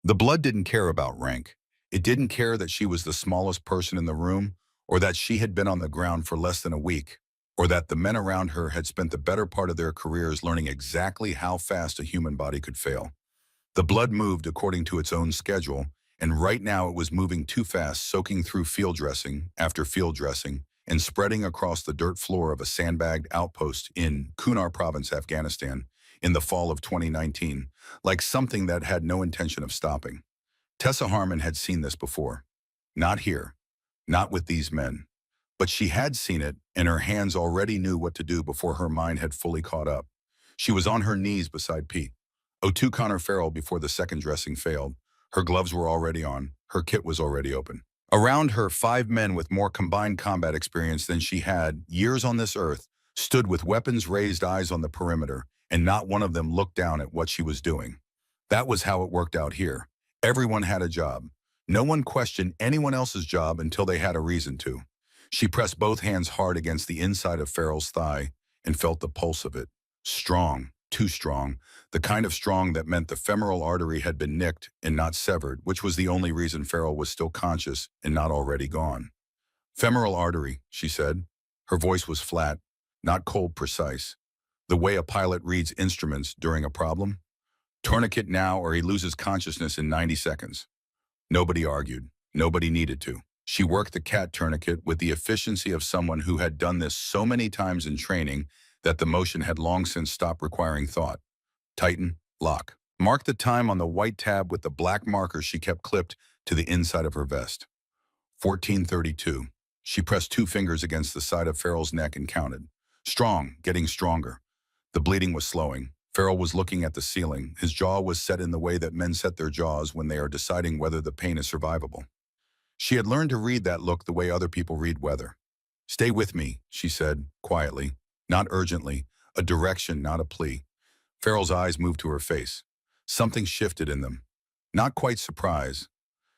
The blood didn't care about rank. It didn't care that she was the smallest person in the room, or that she had been on the ground for less than a week, or that the men around her had spent the better part of their careers learning exactly how fast a human body could fail. The blood moved according to its own schedule, and right now it was moving too fast, soaking through field dressing after field dressing and spreading across the dirt floor of a sandbagged outpost in Kunar Province, Afghanistan, in the fall of 2019, like something that had no intention of stopping. Tessa Harmon had seen this before. Not here, not with these men. But she had seen it, and her hands already knew what to do before her mind had fully caught up. She was on her knees beside Pete. O2 Connor Farrell before the second dressing failed. Her gloves were already on. Her kit was already open. Around her, 5 men with more combined combat experience than she had, years on this earth, stood with weapons raised, eyes on the perimeter, and not one of them looked down at what she was doing. That was how it worked out here. Everyone had a job. No one questioned anyone else's job until they had a reason to. She pressed both hands hard against the inside of Farrell's thigh and felt the pulse of it. Strong, too strong, the kind of strong that meant the femoral artery had been nicked and not severed, which was the only reason Farrell was still conscious and not already gone. Femoral artery, she said. Her voice was flat, not cold precise. The way a pilot reads instruments during a problem. Tourniquet now or he loses consciousness in 90 seconds. Nobody argued. Nobody needed to. She worked the cat tourniquet with the efficiency of someone who had done this so many times in training that the motion had long since stopped requiring thought. Tighten, lock. Mark the time on the white tab with the black marker she kept clipped to the inside of her vest. 14:32. She pressed 2 fingers against the side of Farrell's neck and counted. Strong, getting stronger. The bleeding was slowing. Farrell was looking at the ceiling. His jaw was set in the way that men set their jaws when they are deciding whether the pain is survivable. She had learned to read that look the way other people read weather. Stay with me, she said, quietly, not urgently, a direction, not a plea. Farrell's eyes moved to her face. Something shifted in them. Not quite surprise.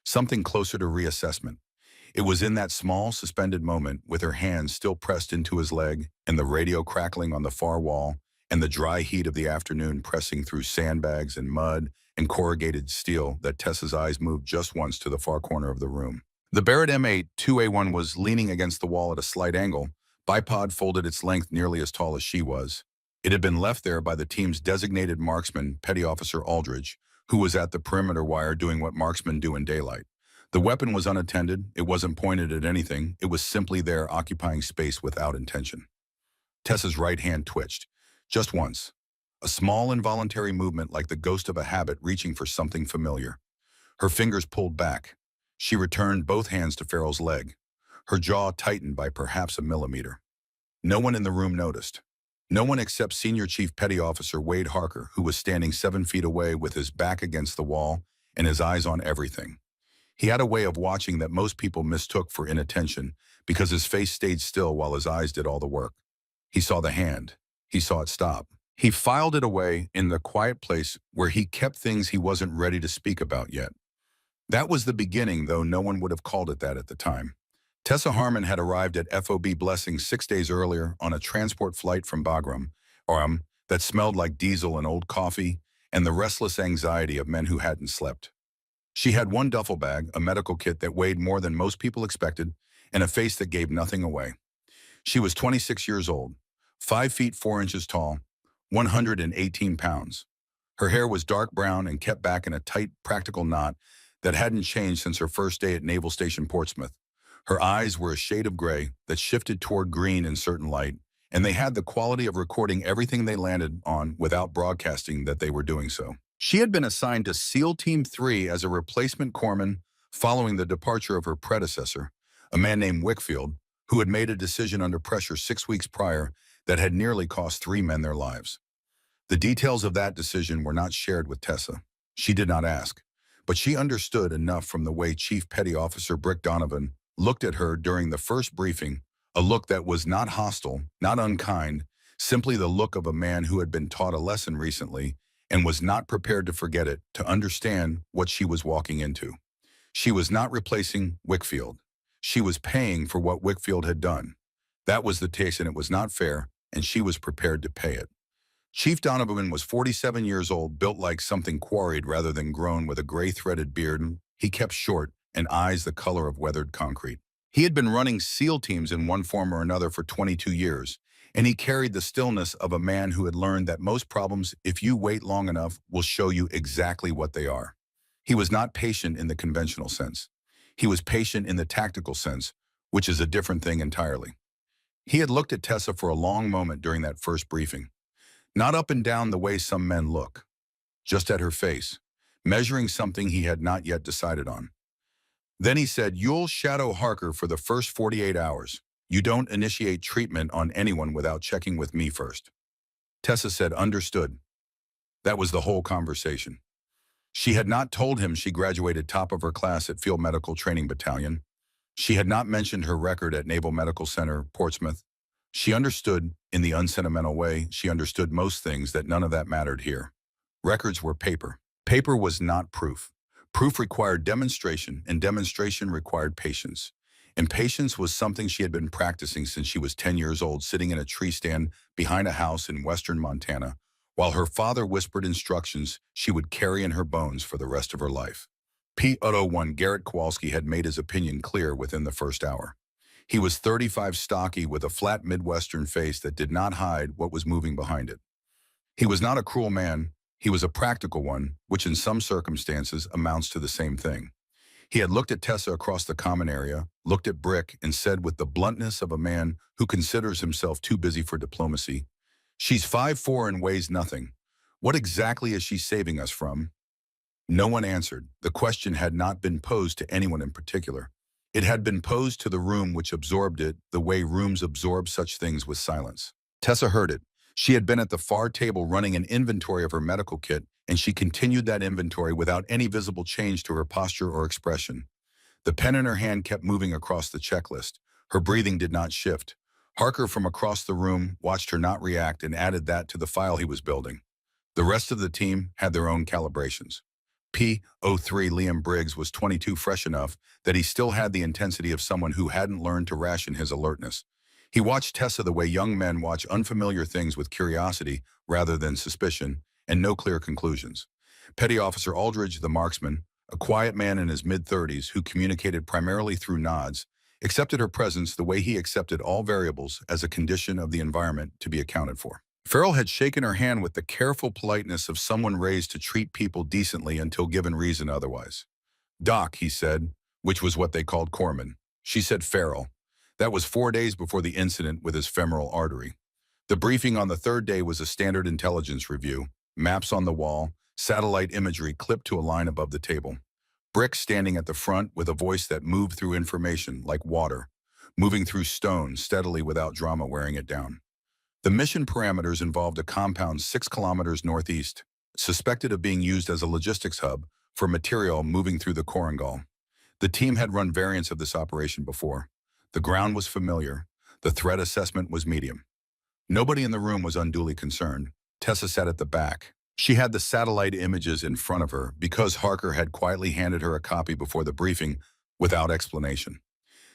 Something closer to reassessment. It was in that small, suspended moment, with her hands still pressed into his leg, and the radio crackling on the far wall, and the dry heat of the afternoon pressing through sandbags and mud and corrugated steel, that Tessa's eyes moved just once to the far corner of the room. The Barrett M8 2A1 was leaning against the wall at a slight angle, bipod folded its length nearly as tall as she was. It had been left there by the team's designated marksman, Petty Officer Aldridge, who was at the perimeter wire doing what marksmen do in daylight. The weapon was unattended, it wasn't pointed at anything, it was simply there occupying space without intention. Tessa's right hand twitched, just once. A small involuntary movement like the ghost of a habit reaching for something familiar. Her fingers pulled back. She returned both hands to Farrell's leg. Her jaw tightened by perhaps a millimeter. No one in the room noticed. No one except Senior Chief Petty Officer Wade Harker, who was standing 7 feet away with his back against the wall and his eyes on everything. He had a way of watching that most people mistook for inattention because his face stayed still while his eyes did all the work. He saw the hand. He saw it stop. He filed it away in the quiet place where he kept things he wasn't ready to speak about yet. That was the beginning, though no one would have called it that at the time. Tessa Harmon had arrived at FOB Blessing 6 days earlier on a transport flight from Bagram, that smelled like diesel and old coffee, and the restless anxiety of men who hadn't slept. She had one duffel bag, a medical kit that weighed more than most people expected, and a face that gave nothing away. She was 26 years old, 5 feet 4 inches tall, 118 pounds. Her hair was dark brown and kept back in a tight, practical knot that hadn't changed since her first day at Naval Station Portsmouth. Her eyes were a shade of gray that shifted toward green in certain light, and they had the quality of recording everything they landed on without broadcasting that they were doing so. She had been assigned to SEAL Team 3 as a replacement corpsman following the departure of her predecessor, a man named Wickfield, who had made a decision under pressure 6 weeks prior that had nearly cost 3 men their lives. The details of that decision were not shared with Tessa. She did not ask, but she understood enough from the way Chief Petty Officer Brick Donovan looked at her during the first briefing, a look that was not hostile, not unkind, simply the look of a man who had been taught a lesson recently and was not prepared to forget it, to understand what she was walking into. She was not replacing Wickfield. She was paying for what Wickfield had done. That was the taste, and it was not fair, and she was prepared to pay it. Chief Donovan was 47 years old, built like something quarried rather than grown, with a gray-threaded beard. He kept short and eyes the color of weathered concrete. He had been running SEAL teams in one form or another for 22 years, and he carried the stillness of a man who had learned that most problems, if you wait long enough, will show you exactly what they are. He was not patient in the conventional sense. He was patient in the tactical sense, which is a different thing entirely. He had looked at Tessa for a long moment during that first briefing. Not up and down the way some men look, just at her face, measuring something he had not yet decided on. Then he said, "You'll shadow Harker for the first 48 hours. You don't initiate treatment on anyone without checking with me first." Tessa said, "Understood." That was the whole conversation. She had not told him she graduated top of her class at Field Medical Training Battalion. She had not mentioned her record at Naval Medical Center, Portsmouth. She understood, in the unsentimental way, she understood most things, that none of that mattered here. Records were paper. Paper was not proof. Proof required demonstration, and demonstration required patience. And patience was something she had been practicing since she was 10 years old, sitting in a tree stand behind a house in western Montana, while her father whispered instructions she would carry in her bones for the rest of her life. P.O.1 Garrett Kowalski had made his opinion clear within the first hour. He was 35, stocky, with a flat Midwestern face that did not hide what was moving behind it. He was not a cruel man. He was a practical one, which in some circumstances amounts to the same thing. He had looked at Tessa across the common area, looked at Brick, and said with the bluntness of a man who considers himself too busy for diplomacy, "She's 5'4" and weighs nothing. What exactly is she saving us from?" No one answered. The question had not been posed to anyone in particular. It had been posed to the room, which absorbed it the way rooms absorb such things, with silence. Tessa heard it. She had been at the far table running an inventory of her medical kit, and she continued that inventory without any visible change to her posture or expression. The pen in her hand kept moving across the checklist. Her breathing did not shift. Harker from across the room watched her not react and added that to the file he was building. The rest of the team had their own calibrations. P.O.3 Liam Briggs was 22, fresh enough that he still had the intensity of someone who hadn't learned to ration his alertness. He watched Tessa the way young men watch unfamiliar things, with curiosity rather than suspicion, and no clear conclusions. Petty Officer Aldridge, the marksman, a quiet man in his mid-30s who communicated primarily through nods, accepted her presence the way he accepted all variables as a condition of the environment to be accounted for. Farrell had shaken her hand with the careful politeness of someone raised to treat people decently until given reason otherwise. "Doc," he said, which was what they called Corman. She said Farrell. That was 4 days before the incident with his femoral artery. The briefing on the third day was a standard intelligence review, maps on the wall, satellite imagery clipped to a line above the table. Brick standing at the front with a voice that moved through information like water, moving through stone steadily without drama wearing it down. The mission parameters involved a compound 6 kilometers northeast, suspected of being used as a logistics hub for material moving through the Korengal. The team had run variants of this operation before. The ground was familiar. The threat assessment was medium. Nobody in the room was unduly concerned. Tessa sat at the back. She had the satellite images in front of her because Harker had quietly handed her a copy before the briefing without explanation.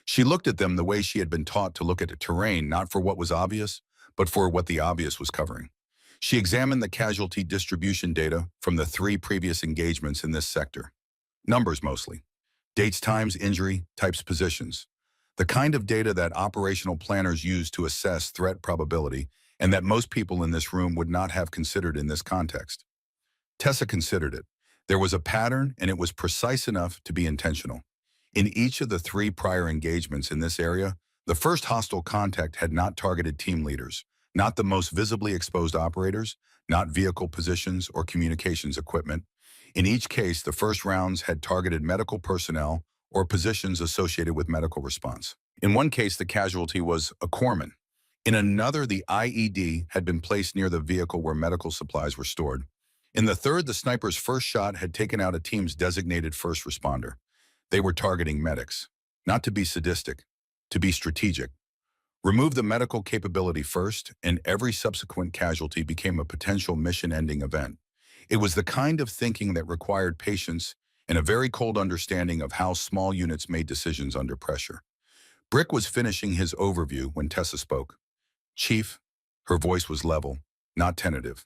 She looked at them the way she had been taught to look at the terrain, not for what was obvious, but for what the obvious was covering. She examined the casualty distribution data from the 3 previous engagements in this sector. Numbers mostly. Dates, times, injury, types, positions. The kind of data that operational planners use to assess threat probability, and that most people in this room would not have considered in this context. Tessa considered it. There was a pattern, and it was precise enough to be intentional. In each of the 3 prior engagements in this area, the first hostile contact had not targeted team leaders, not the most visibly exposed operators, not vehicle positions or communications equipment. In each case, the first rounds had targeted medical personnel or positions associated with medical response. In one case, the casualty was a corpsman. In another, the IED had been placed near the vehicle where medical supplies were stored. In the third, the sniper's first shot had taken out a team's designated first responder. They were targeting medics. Not to be sadistic, to be strategic. Remove the medical capability first, and every subsequent casualty became a potential mission-ending event. It was the kind of thinking that required patience and a very cold understanding of how small units made decisions under pressure. Brick was finishing his overview when Tessa spoke. "Chief," her voice was level, not tentative.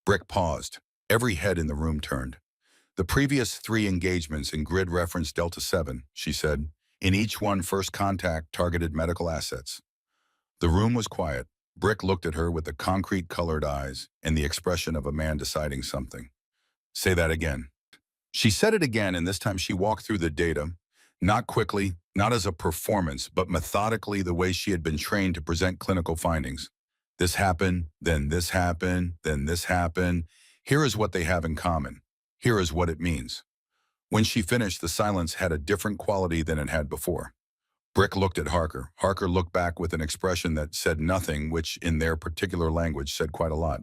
Brick paused. Every head in the room turned. The previous 3 engagements in grid reference Delta 7, she said. In each one, first contact targeted medical assets. The room was quiet. Brick looked at her with the concrete-colored eyes and the expression of a man deciding something. Say that again. She said it again, and this time she walked through the data, not quickly, not as a performance, but methodically the way she had been trained to present clinical findings. This happened, then this happened, then this happened. Here is what they have in common. Here is what it means. When she finished, the silence had a different quality than it had before. Brick looked at Harker. Harker looked back with an expression that said nothing, which in their particular language said quite a lot.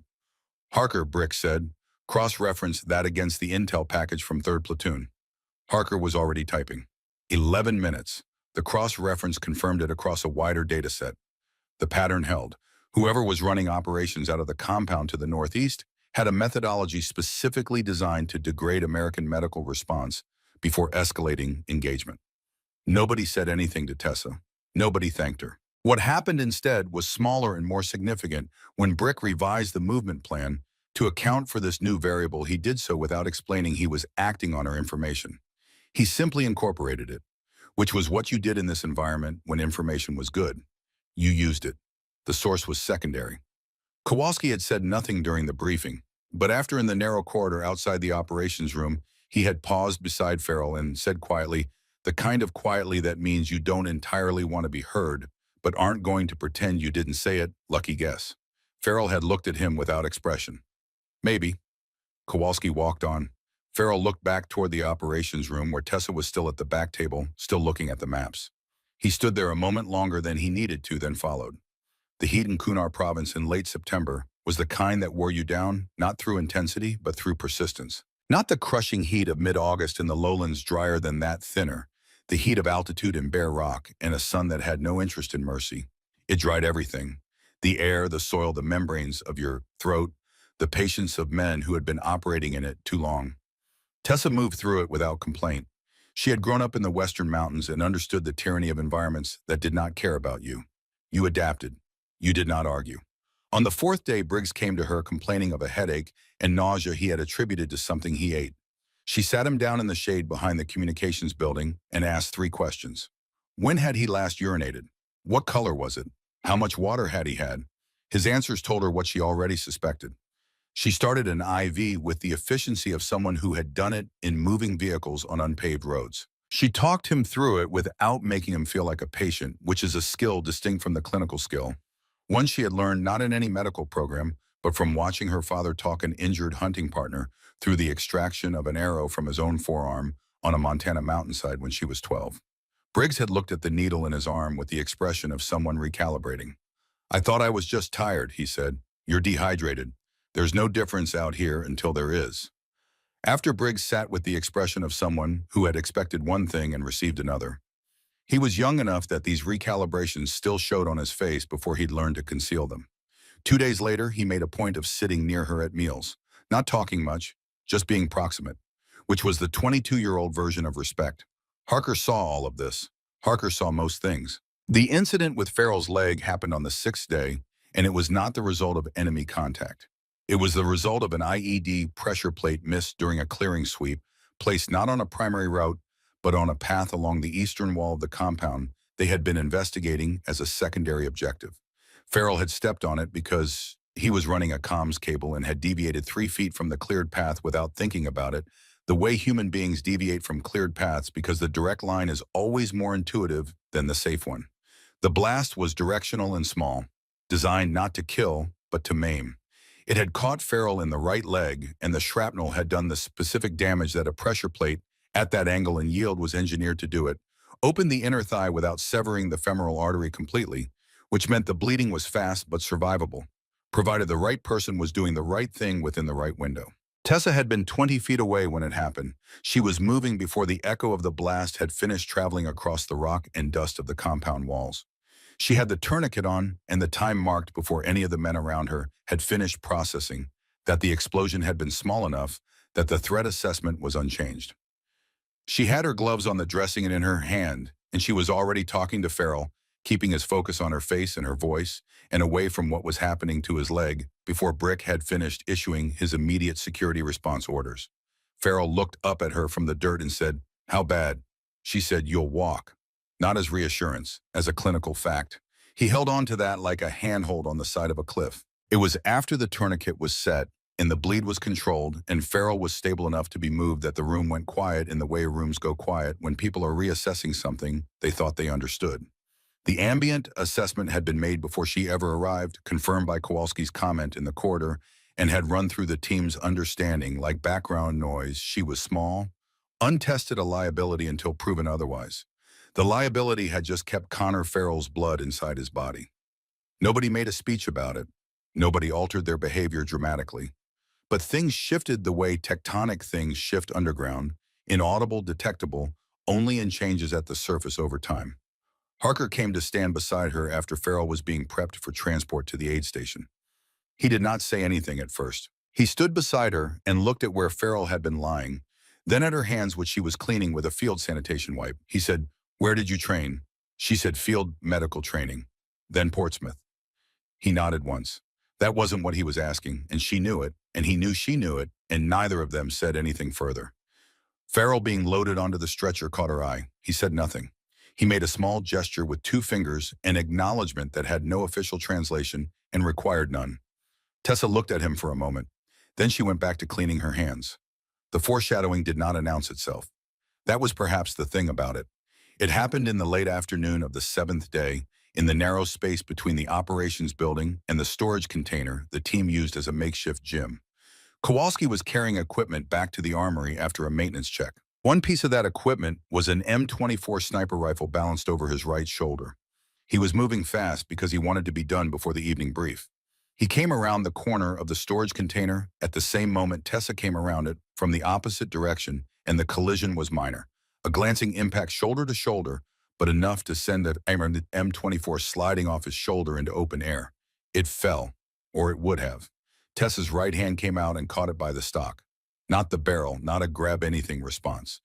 Harker, Brick said, cross-reference that against the intel package from 3rd Platoon. Harker was already typing. 11 minutes. The cross-reference confirmed it across a wider data set. The pattern held. Whoever was running operations out of the compound to the northeast had a methodology specifically designed to degrade American medical response before escalating engagement. Nobody said anything to Tessa. Nobody thanked her. What happened instead was smaller and more significant. When Brick revised the movement plan to account for this new variable, he did so without explaining he was acting on her information. He simply incorporated it, which was what you did in this environment when information was good. You used it. The source was secondary. Kowalski had said nothing during the briefing, but after in the narrow corridor outside the operations room, he had paused beside Farrell and said quietly, the kind of quietly that means you don't entirely want to be heard, but aren't going to pretend you didn't say it, lucky guess. Farrell had looked at him without expression. Maybe. Kowalski walked on. Farrell looked back toward the operations room where Tessa was still at the back table, still looking at the maps. He stood there a moment longer than he needed to, then followed. The heat in Kunar province in late September was the kind that wore you down, not through intensity, but through persistence. Not the crushing heat of mid-August in the lowlands, drier than that, thinner. The heat of altitude and bare rock and a sun that had no interest in mercy. It dried everything. The air, the soil, the membranes of your throat, the patience of men who had been operating in it too long. Tessa moved through it without complaint. She had grown up in the Western mountains and understood the tyranny of environments that did not care about you. You adapted. You did not argue. On the 4th day, Briggs came to her complaining of a headache and nausea he had attributed to something he ate. She sat him down in the shade behind the communications building and asked 3 questions. When had he last urinated? What color was it? How much water had he had? His answers told her what she already suspected. She started an IV with the efficiency of someone who had done it in moving vehicles on unpaved roads. She talked him through it without making him feel like a patient, which is a skill distinct from the clinical skill. One she had learned not in any medical program, but from watching her father talk an injured hunting partner through the extraction of an arrow from his own forearm on a Montana mountainside when she was 12. Briggs had looked at the needle in his arm with the expression of someone recalibrating. I thought I was just tired, he said. You're dehydrated. There's no difference out here until there is. After Briggs sat with the expression of someone who had expected one thing and received another. He was young enough that these recalibrations still showed on his face before he'd learned to conceal them. 2 days later, he made a point of sitting near her at meals, not talking much, just being proximate, which was the 22-year-old version of respect. Harker saw all of this. Harker saw most things. The incident with Farrell's leg happened on the 6th day, and it was not the result of enemy contact. It was the result of an IED pressure plate missed during a clearing sweep, placed not on a primary route, but on a path along the eastern wall of the compound they had been investigating as a secondary objective. Farrell had stepped on it because he was running a comms cable and had deviated 3 feet from the cleared path without thinking about it, the way human beings deviate from cleared paths because the direct line is always more intuitive than the safe one. The blast was directional and small, designed not to kill, but to maim. It had caught Farrell in the right leg, and the shrapnel had done the specific damage that a pressure plate at that angle and yield was engineered to do it, opened the inner thigh without severing the femoral artery completely, which meant the bleeding was fast but survivable, provided the right person was doing the right thing within the right window. Tessa had been 20 feet away when it happened. She was moving before the echo of the blast had finished traveling across the rock and dust of the compound walls. She had the tourniquet on and the time marked before any of the men around her had finished processing that the explosion had been small enough that the threat assessment was unchanged. She had her gloves on the dressing and in her hand, and she was already talking to Farrell, keeping his focus on her face and her voice and away from what was happening to his leg before Brick had finished issuing his immediate security response orders. Farrell looked up at her from the dirt and said, "How bad?" She said, "You'll walk." Not as reassurance, as a clinical fact. He held on to that like a handhold on the side of a cliff. It was after the tourniquet was set and the bleed was controlled and Farrell was stable enough to be moved that the room went quiet in the way rooms go quiet when people are reassessing something they thought they understood. The ambient assessment had been made before she ever arrived, confirmed by Kowalski's comment in the corridor, and had run through the team's understanding like background noise. She was small, untested, a liability until proven otherwise. The liability had just kept Connor Farrell's blood inside his body. Nobody made a speech about it. Nobody altered their behavior dramatically. But things shifted the way tectonic things shift underground, inaudible, detectable, only in changes at the surface over time. Harker came to stand beside her after Farrell was being prepped for transport to the aid station. He did not say anything at first. He stood beside her and looked at where Farrell had been lying, then at her hands which she was cleaning with a field sanitation wipe. He said, "Where did you train?" She said, "Field medical training." Then Portsmouth. He nodded once. That wasn't what he was asking, and she knew it, and he knew she knew it, and neither of them said anything further. Farrell being loaded onto the stretcher caught her eye. He said nothing. He made a small gesture with two fingers, an acknowledgement that had no official translation and required none. Tessa looked at him for a moment. Then she went back to cleaning her hands. The foreshadowing did not announce itself. That was perhaps the thing about it. It happened in the late afternoon of the seventh day, in the narrow space between the operations building and the storage container the team used as a makeshift gym. Kowalski was carrying equipment back to the armory after a maintenance check. One piece of that equipment was an M24 sniper rifle balanced over his right shoulder. He was moving fast because he wanted to be done before the evening brief. He came around the corner of the storage container at the same moment Tessa came around it from the opposite direction, and the collision was minor. A glancing impact shoulder to shoulder, but enough to send an M24 sliding off his shoulder into open air. It fell, or it would have. Tessa's right hand came out and caught it by the stock. Not the barrel, not a grab anything response.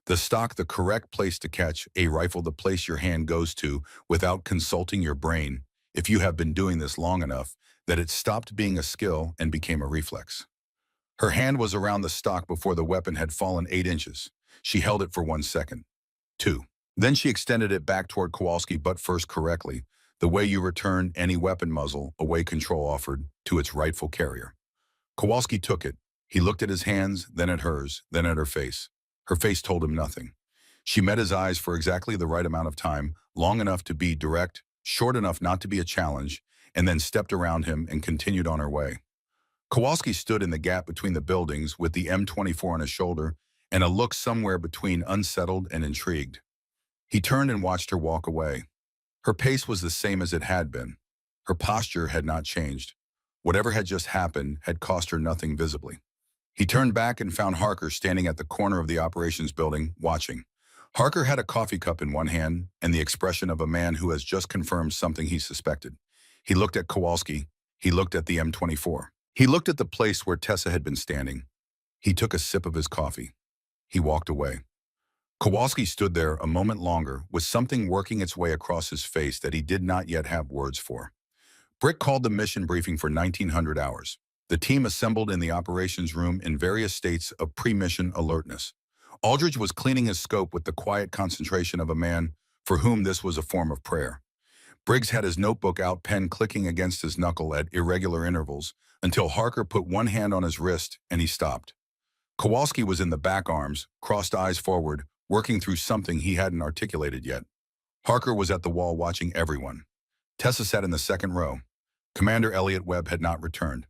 The stock, the correct place to catch a rifle, the place your hand goes to without consulting your brain, if you have been doing this long enough, that it stopped being a skill and became a reflex. Her hand was around the stock before the weapon had fallen 8 inches. She held it for 1 second. 2. Then she extended it back toward Kowalski, but first correctly, the way you return any weapon muzzle away control offered to its rightful carrier. Kowalski took it. He looked at his hands, then at hers, then at her face. Her face told him nothing. She met his eyes for exactly the right amount of time, long enough to be direct, short enough not to be a challenge, and then stepped around him and continued on her way. Kowalski stood in the gap between the buildings with the M24 on his shoulder and a look somewhere between unsettled and intrigued. He turned and watched her walk away. Her pace was the same as it had been. Her posture had not changed. Whatever had just happened had cost her nothing visibly. He turned back and found Harker standing at the corner of the operations building, watching. Harker had a coffee cup in one hand and the expression of a man who has just confirmed something he suspected. He looked at Kowalski. He looked at the M24. He looked at the place where Tessa had been standing. He took a sip of his coffee. He walked away. Kowalski stood there a moment longer with something working its way across his face that he did not yet have words for. Brick called the mission briefing for 1900 hours. The team assembled in the operations room in various states of pre-mission alertness. Aldridge was cleaning his scope with the quiet concentration of a man for whom this was a form of prayer. Briggs had his notebook out, pen clicking against his knuckle at irregular intervals, until Harker put one hand on his wrist and he stopped. Kowalski was in the back arms, crossed eyes forward, working through something he hadn't articulated yet. Harker was at the wall watching everyone. Tessa sat in the second row. Commander Elliot Webb had not returned.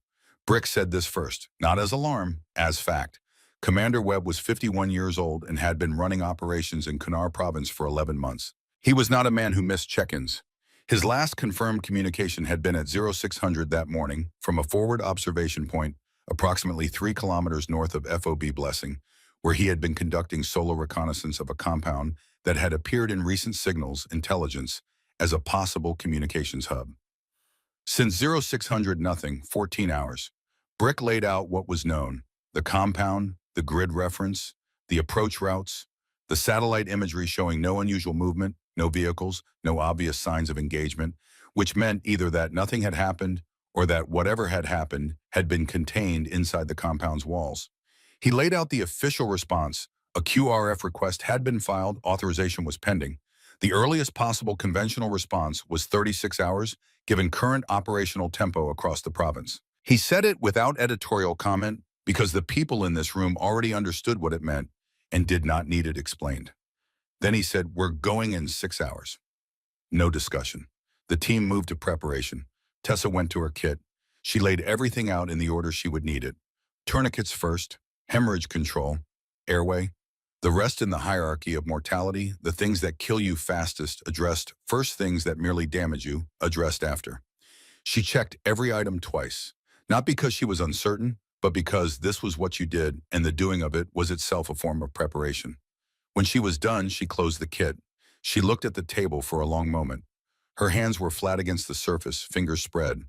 Brick said this first, not as alarm, as fact. Commander Webb was 51 years old and had been running operations in Kunar province for 11 months. He was not a man who missed check-ins. His last confirmed communication had been at 0600 that morning from a forward observation point approximately 3 kilometers north of FOB Blessing, where he had been conducting solo reconnaissance of a compound that had appeared in recent signals intelligence as a possible communications hub. Since 0600 nothing, 14 hours. Brick laid out what was known, the compound, the grid reference, the approach routes, the satellite imagery showing no unusual movement, no vehicles, no obvious signs of engagement, which meant either that nothing had happened or that whatever had happened had been contained inside the compound's walls. He laid out the official response. A QRF request had been filed, authorization was pending. The earliest possible conventional response was 36 hours, given current operational tempo across the province. He said it without editorial comment because the people in this room already understood what it meant and did not need it explained. Then he said, "We're going in 6 hours." No discussion. The team moved to preparation. Tessa went to her kit. She laid everything out in the order she would need it. Tourniquets first, hemorrhage control, airway. The rest in the hierarchy of mortality, the things that kill you fastest addressed first, things that merely damage you addressed after. She checked every item twice, not because she was uncertain, but because this was what you did, and the doing of it was itself a form of preparation. When she was done, she closed the kit. She looked at the table for a long moment. Her hands were flat against the surface, fingers spread.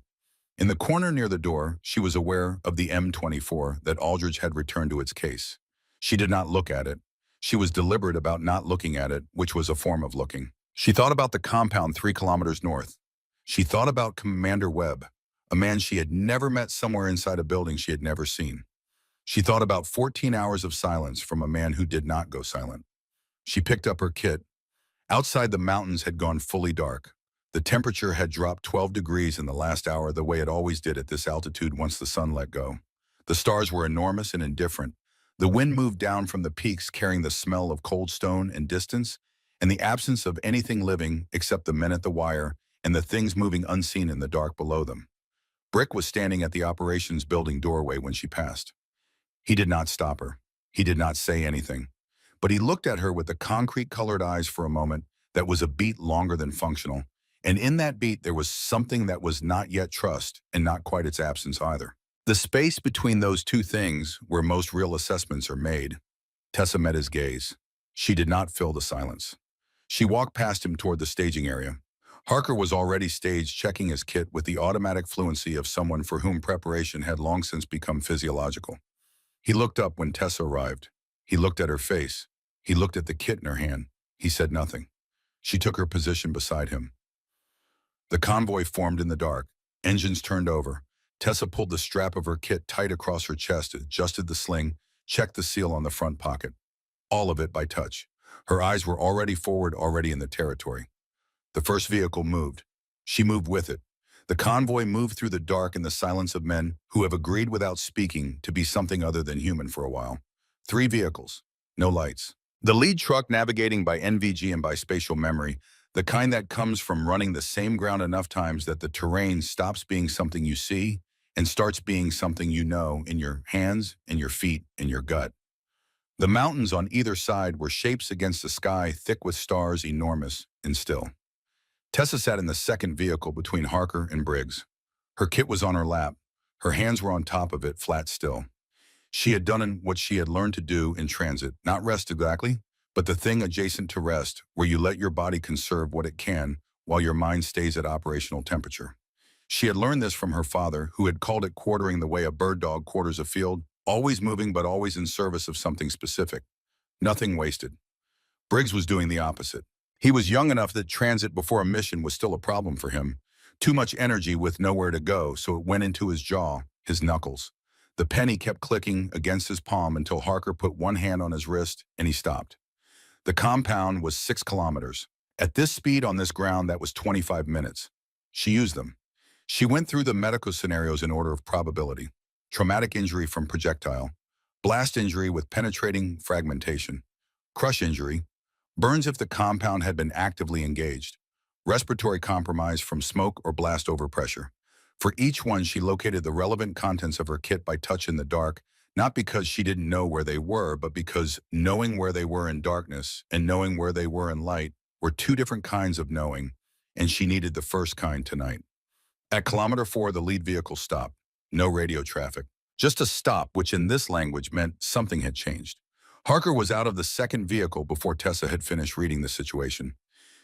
In the corner near the door, she was aware of the M24 that Aldridge had returned to its case. She did not look at it. She was deliberate about not looking at it, which was a form of looking. She thought about the compound 3 kilometers north. She thought about Commander Webb, a man she had never met somewhere inside a building she had never seen. She thought about 14 hours of silence from a man who did not go silent. She picked up her kit. Outside, the mountains had gone fully dark. The temperature had dropped 12 degrees in the last hour, the way it always did at this altitude once the sun let go. The stars were enormous and indifferent. The wind moved down from the peaks carrying the smell of cold stone and distance, and the absence of anything living except the men at the wire and the things moving unseen in the dark below them. Brick was standing at the operations building doorway when she passed. He did not stop her. He did not say anything. But he looked at her with the concrete-colored eyes for a moment that was a beat longer than functional. And in that beat, there was something that was not yet trust and not quite its absence either. The space between those two things, where most real assessments are made. Tessa met his gaze. She did not fill the silence. She walked past him toward the staging area. Harker was already staged, checking his kit with the automatic fluency of someone for whom preparation had long since become physiological. He looked up when Tessa arrived. He looked at her face. He looked at the kit in her hand. He said nothing. She took her position beside him. The convoy formed in the dark. Engines turned over. Tessa pulled the strap of her kit tight across her chest, adjusted the sling, checked the seal on the front pocket. All of it by touch. Her eyes were already forward, already in the territory. The first vehicle moved. She moved with it. The convoy moved through the dark and the silence of men who have agreed without speaking to be something other than human for a while. 3 vehicles. No lights. The lead truck navigating by NVG and by spatial memory, the kind that comes from running the same ground enough times that the terrain stops being something you see and starts being something you know in your hands, in your feet, in your gut. The mountains on either side were shapes against the sky, thick with stars, enormous and still. Tessa sat in the second vehicle between Harker and Briggs. Her kit was on her lap. Her hands were on top of it, flat still. She had done what she had learned to do in transit, not rest exactly, but the thing adjacent to rest, where you let your body conserve what it can while your mind stays at operational temperature. She had learned this from her father, who had called it quartering the way a bird dog quarters a field, always moving but always in service of something specific. Nothing wasted. Briggs was doing the opposite. He was young enough that transit before a mission was still a problem for him. Too much energy with nowhere to go, so it went into his jaw, his knuckles. The penny kept clicking against his palm until Harker put one hand on his wrist and he stopped. The compound was 6 kilometers. At this speed on this ground, that was 25 minutes. She used them. She went through the medical scenarios in order of probability. Traumatic injury from projectile. Blast injury with penetrating fragmentation. Crush injury. Burns if the compound had been actively engaged. Respiratory compromise from smoke or blast overpressure. For each one, she located the relevant contents of her kit by touch in the dark, not because she didn't know where they were, but because knowing where they were in darkness and knowing where they were in light were 2 different kinds of knowing, and she needed the first kind tonight. At kilometer 4, the lead vehicle stopped. No radio traffic. Just a stop, which in this language meant something had changed. Harker was out of the second vehicle before Tessa had finished reading the situation.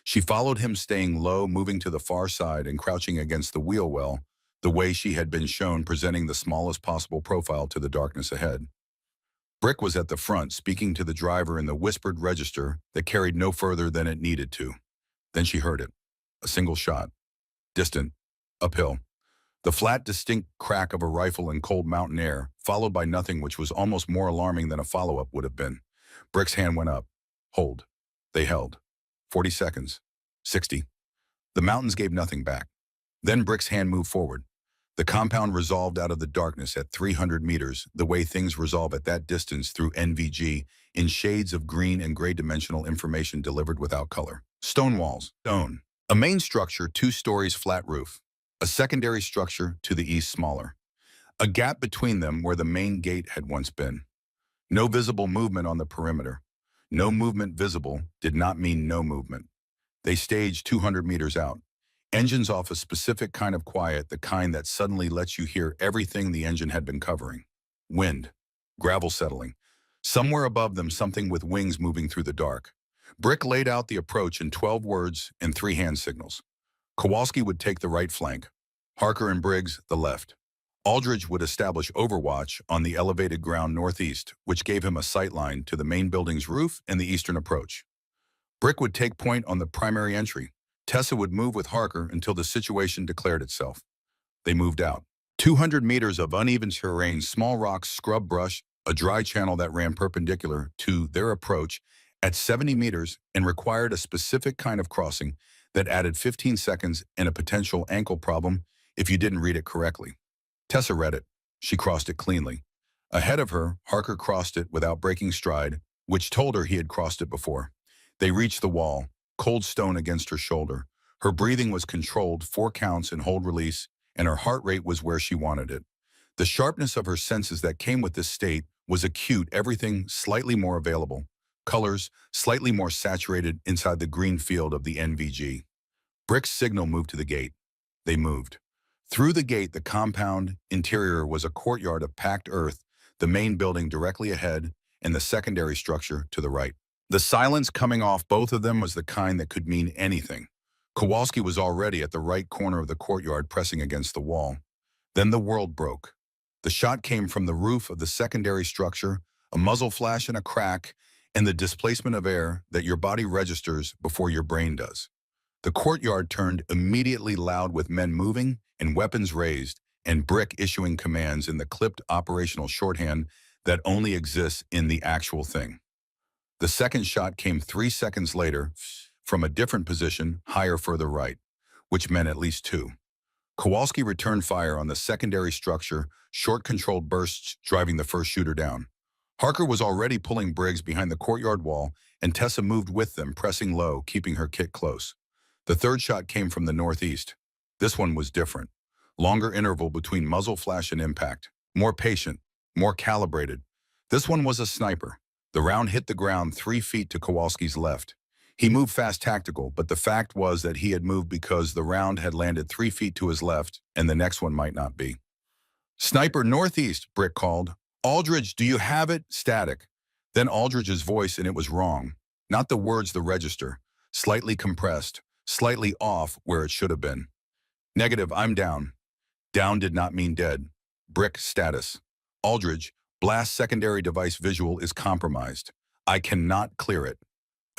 She followed him, staying low, moving to the far side and crouching against the wheel well, the way she had been shown, presenting the smallest possible profile to the darkness ahead. Brick was at the front, speaking to the driver in the whispered register that carried no further than it needed to. Then she heard it. A single shot. Distant. Uphill. The flat, distinct crack of a rifle in cold mountain air, followed by nothing which was almost more alarming than a follow-up would have been. Brick's hand went up. Hold. They held. 40 seconds. 60. The mountains gave nothing back. Then Brick's hand moved forward. The compound resolved out of the darkness at 300 meters, the way things resolve at that distance through NVG, in shades of green and gray dimensional information delivered without color. Stone walls. Stone. A main structure, 2 stories, flat roof. A secondary structure to the east, smaller. A gap between them where the main gate had once been. No visible movement on the perimeter. No movement visible did not mean no movement. They staged 200 meters out. Engines off a specific kind of quiet, the kind that suddenly lets you hear everything the engine had been covering. Wind. Gravel settling. Somewhere above them, something with wings moving through the dark. Brick laid out the approach in 12 words and 3 hand signals. Kowalski would take the right flank. Harker and Briggs, the left. Aldridge would establish overwatch on the elevated ground northeast, which gave him a sight line to the main building's roof and the eastern approach. Brick would take point on the primary entry. Tessa would move with Harker until the situation declared itself. They moved out. 200 meters of uneven terrain, small rocks, scrub brush, a dry channel that ran perpendicular to their approach at 70 meters and required a specific kind of crossing that added 15 seconds and a potential ankle problem if you didn't read it correctly. Tessa read it. She crossed it cleanly. Ahead of her, Harker crossed it without breaking stride, which told her he had crossed it before. They reached the wall, cold stone against her shoulder. Her breathing was controlled, 4 counts and hold release, and her heart rate was where she wanted it. The sharpness of her senses that came with this state was acute, everything slightly more available. Colors slightly more saturated inside the green field of the NVG. Brick's signal moved to the gate. They moved. Through the gate, the compound interior was a courtyard of packed earth, the main building directly ahead, and the secondary structure to the right. The silence coming off both of them was the kind that could mean anything. Kowalski was already at the right corner of the courtyard pressing against the wall. Then the world broke. The shot came from the roof of the secondary structure, a muzzle flash and a crack, and the displacement of air that your body registers before your brain does. The courtyard turned immediately loud with men moving and weapons raised, and Brick issuing commands in the clipped operational shorthand that only exists in the actual thing. The second shot came 3 seconds later from a different position, higher further right, which meant at least 2. Kowalski returned fire on the secondary structure, short controlled bursts driving the first shooter down. Harker was already pulling Briggs behind the courtyard wall, and Tessa moved with them, pressing low, keeping her kit close. The third shot came from the northeast. This one was different. Longer interval between muzzle flash and impact. More patient, more calibrated. This one was a sniper. The round hit the ground 3 feet to Kowalski's left. He moved fast tactical, but the fact was that he had moved because the round had landed 3 feet to his left, and the next one might not be. Sniper northeast, Brick called. Aldridge, do you have it? Static. Then Aldridge's voice, and it was wrong. Not the words, the register. Slightly compressed, slightly off where it should have been. Negative, I'm down. Down did not mean dead. Brick status. Aldridge, blast secondary device visual is compromised. I cannot clear it.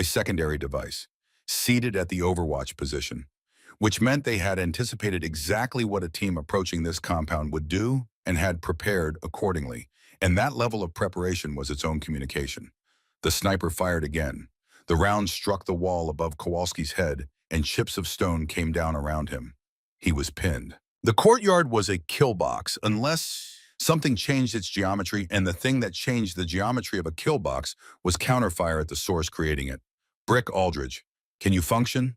A secondary device, seated at the overwatch position, which meant they had anticipated exactly what a team approaching this compound would do and had prepared accordingly. And that level of preparation was its own communication. The sniper fired again. The round struck the wall above Kowalski's head, and chips of stone came down around him. He was pinned. The courtyard was a kill box, unless something changed its geometry, and the thing that changed the geometry of a kill box was counterfire at the source creating it. Brick Aldridge, can you function?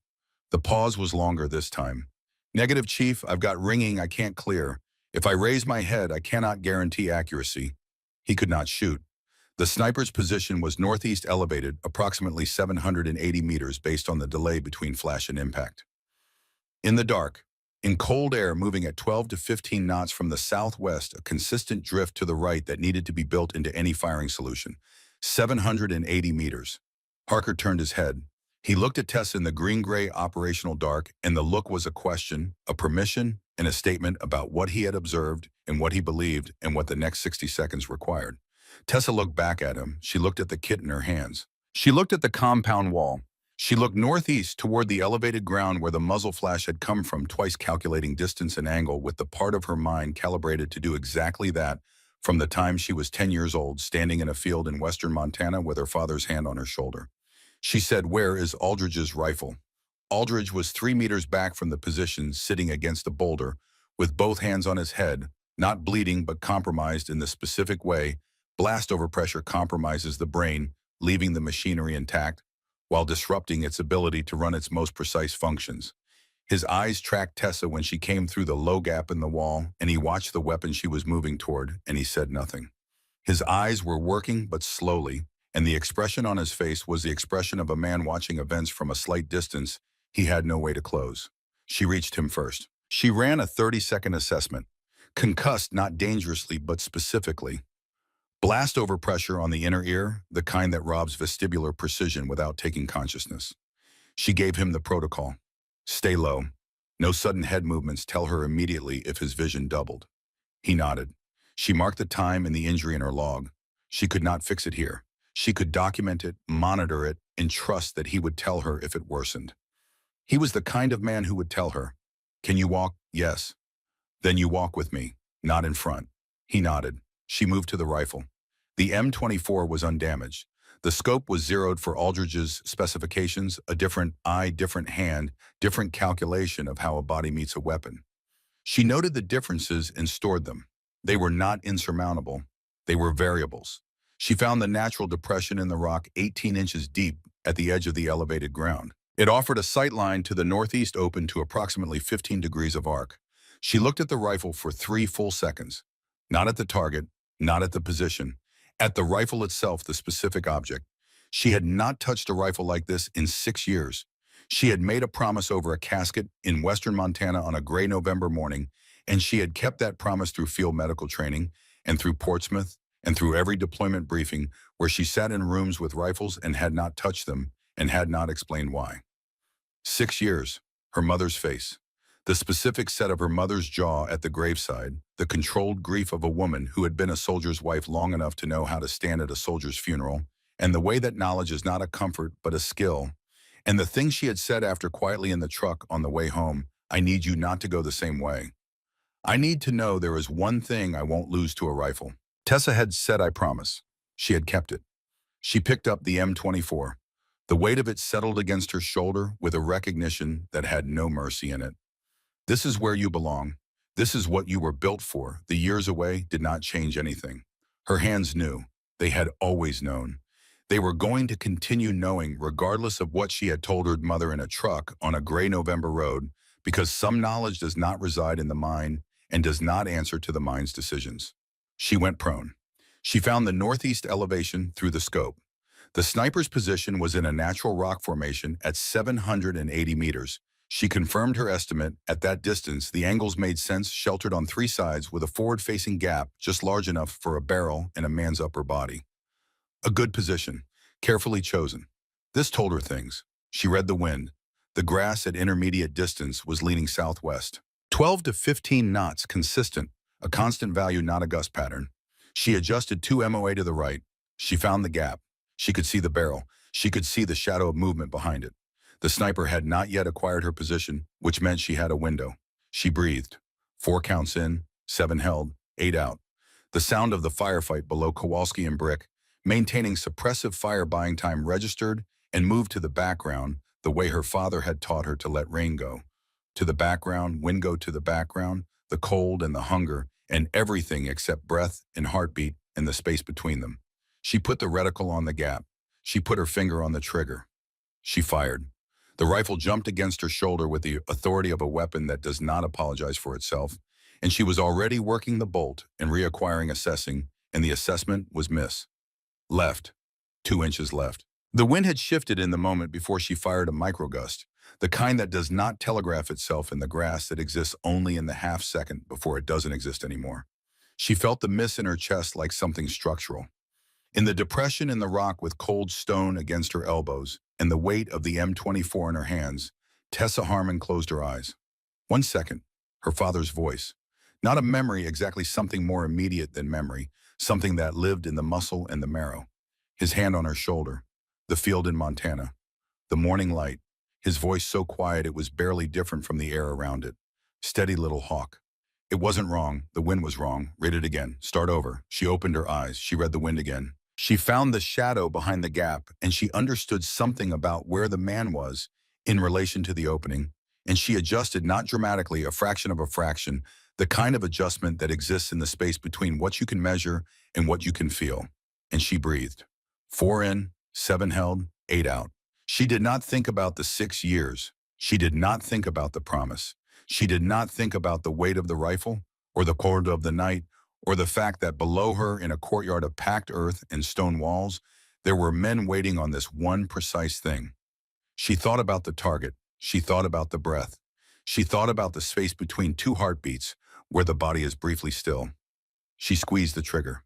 The pause was longer this time. Negative, Chief, I've got ringing I can't clear. If I raise my head, I cannot guarantee accuracy. He could not shoot. The sniper's position was northeast elevated, approximately 780 meters based on the delay between flash and impact. In the dark, in cold air moving at 12 to 15 knots from the southwest, a consistent drift to the right that needed to be built into any firing solution. 780 meters. Harker turned his head. He looked at Tess in the green-gray operational dark, and the look was a question, a permission, and a statement about what he had observed and what he believed and what the next 60 seconds required. Tessa looked back at him. She looked at the kit in her hands. She looked at the compound wall. She looked northeast toward the elevated ground where the muzzle flash had come from, twice calculating distance and angle with the part of her mind calibrated to do exactly that from the time she was 10 years old, standing in a field in western Montana with her father's hand on her shoulder. She said, "Where is Aldridge's rifle?" Aldridge was 3 meters back from the position, sitting against a boulder, with both hands on his head, not bleeding but compromised in the specific way blast overpressure compromises the brain, leaving the machinery intact, while disrupting its ability to run its most precise functions. His eyes tracked Tessa when she came through the low gap in the wall, and he watched the weapon she was moving toward, and he said nothing. His eyes were working, but slowly, and the expression on his face was the expression of a man watching events from a slight distance he had no way to close. She reached him first. She ran a 30-second assessment. Concussed, not dangerously, but specifically. Blast overpressure on the inner ear, the kind that robs vestibular precision without taking consciousness. She gave him the protocol. Stay low. No sudden head movements. Tell her immediately if his vision doubled. He nodded. She marked the time and the injury in her log. She could not fix it here. She could document it, monitor it, and trust that he would tell her if it worsened. He was the kind of man who would tell her, "Can you walk?" "Yes." "Then you walk with me, not in front." He nodded. She moved to the rifle. The M24 was undamaged. The scope was zeroed for Aldridge's specifications, a different eye, different hand, different calculation of how a body meets a weapon. She noted the differences and stored them. They were not insurmountable. They were variables. She found the natural depression in the rock 18 inches deep at the edge of the elevated ground. It offered a sight line to the northeast open to approximately 15 degrees of arc. She looked at the rifle for 3 full seconds. Not at the target, not at the position. At the rifle itself, the specific object. She had not touched a rifle like this in 6 years. She had made a promise over a casket in western Montana on a gray November morning, and she had kept that promise through field medical training, and through Portsmouth, and through every deployment briefing where she sat in rooms with rifles and had not touched them, and had not explained why. 6 years, her mother's face. The specific set of her mother's jaw at the graveside, the controlled grief of a woman who had been a soldier's wife long enough to know how to stand at a soldier's funeral, and the way that knowledge is not a comfort but a skill, and the thing she had said after quietly in the truck on the way home, "I need you not to go the same way. I need to know there is one thing I won't lose to a rifle." Tessa had said, "I promise." She had kept it. She picked up the M24. The weight of it settled against her shoulder with a recognition that had no mercy in it. This is where you belong. This is what you were built for. The years away did not change anything. Her hands knew. They had always known. They were going to continue knowing regardless of what she had told her mother in a truck on a gray November road, because some knowledge does not reside in the mind and does not answer to the mind's decisions. She went prone. She found the northeast elevation through the scope. The sniper's position was in a natural rock formation at 780 meters. She confirmed her estimate. At that distance, the angles made sense, sheltered on 3 sides with a forward-facing gap just large enough for a barrel and a man's upper body. A good position, carefully chosen. This told her things. She read the wind. The grass at intermediate distance was leaning southwest. 12 to 15 knots, consistent, a constant value, not a gust pattern. She adjusted 2 MOA to the right. She found the gap. She could see the barrel. She could see the shadow of movement behind it. The sniper had not yet acquired her position, which meant she had a window. She breathed. 4 counts in, 7 held, 8 out. The sound of the firefight below Kowalski and Brick, maintaining suppressive fire buying time, registered and moved to the background the way her father had taught her to let rain go. To the background, wind go to the background, the cold and the hunger, and everything except breath and heartbeat and the space between them. She put the reticle on the gap. She put her finger on the trigger. She fired. The rifle jumped against her shoulder with the authority of a weapon that does not apologize for itself, and she was already working the bolt and reacquiring assessing, and the assessment was miss. Left. 2 inches left. The wind had shifted in the moment before she fired a microgust, the kind that does not telegraph itself in the grass, that exists only in the half second before it doesn't exist anymore. She felt the miss in her chest like something structural. In the depression in the rock with cold stone against her elbows and the weight of the M24 in her hands, Tessa Harmon closed her eyes. 1 second, her father's voice. Not a memory exactly, something more immediate than memory, something that lived in the muscle and the marrow. His hand on her shoulder. The field in Montana. The morning light. His voice so quiet it was barely different from the air around it. Steady little hawk. It wasn't wrong. The wind was wrong. Read it again. Start over. She opened her eyes. She read the wind again. She found the shadow behind the gap, and she understood something about where the man was in relation to the opening, and she adjusted not dramatically, a fraction of a fraction, the kind of adjustment that exists in the space between what you can measure and what you can feel. And she breathed. 4 in, 7 held, 8 out. She did not think about the 6 years. She did not think about the promise. She did not think about the weight of the rifle, or the cold of the night, or the fact that below her, in a courtyard of packed earth and stone walls, there were men waiting on this one precise thing. She thought about the target. She thought about the breath. She thought about the space between two heartbeats, where the body is briefly still. She squeezed the trigger.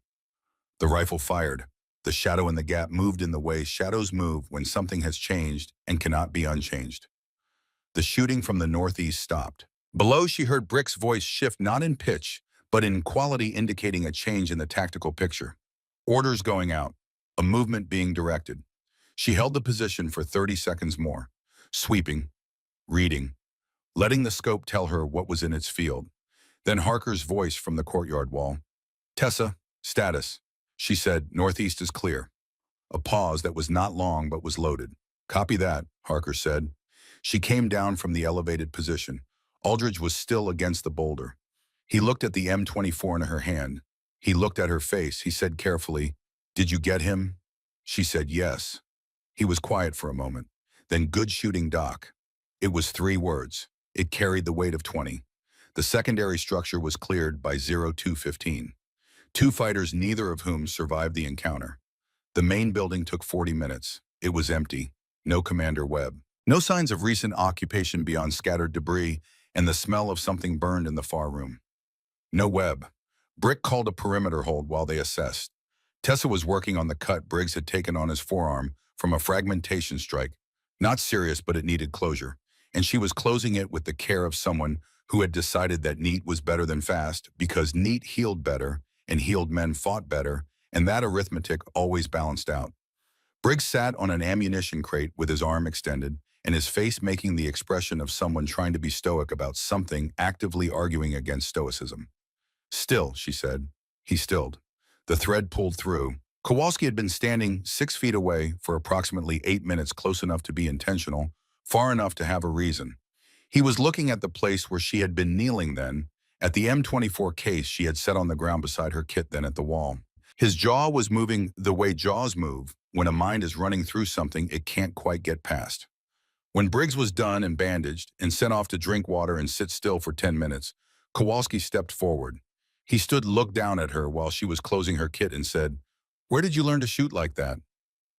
The rifle fired. The shadow in the gap moved in the way shadows move when something has changed and cannot be unchanged. The shooting from the northeast stopped. Below, she heard Brick's voice shift not in pitch, but in quality, indicating a change in the tactical picture. Orders going out. A movement being directed. She held the position for 30 seconds more, sweeping, reading, letting the scope tell her what was in its field. Then Harker's voice from the courtyard wall. Tessa, status. She said, northeast is clear. A pause that was not long but was loaded. Copy that, Harker said. She came down from the elevated position. Aldridge was still against the boulder. He looked at the M24 in her hand. He looked at her face. He said carefully, did you get him? She said yes. He was quiet for a moment. Then good shooting, Doc. It was 3 words. It carried the weight of 20. The secondary structure was cleared by 0215. 2 fighters, neither of whom survived the encounter. The main building took 40 minutes. It was empty. No Commander Webb. No signs of recent occupation beyond scattered debris and the smell of something burned in the far room. No Webb. Brick called a perimeter hold while they assessed. Tessa was working on the cut Briggs had taken on his forearm from a fragmentation strike. Not serious, but it needed closure. And she was closing it with the care of someone who had decided that neat was better than fast because neat healed better and healed men fought better, and that arithmetic always balanced out. Briggs sat on an ammunition crate with his arm extended and his face making the expression of someone trying to be stoic about something, actively arguing against stoicism. Still, she said. He stilled. The thread pulled through. Kowalski had been standing 6 feet away for approximately 8 minutes, close enough to be intentional, far enough to have a reason. He was looking at the place where she had been kneeling then, at the M24 case she had set on the ground beside her kit, then at the wall. His jaw was moving the way jaws move when a mind is running through something it can't quite get past. When Briggs was done and bandaged and sent off to drink water and sit still for 10 minutes, Kowalski stepped forward. He stood, looked down at her while she was closing her kit and said, "Where did you learn to shoot like that?"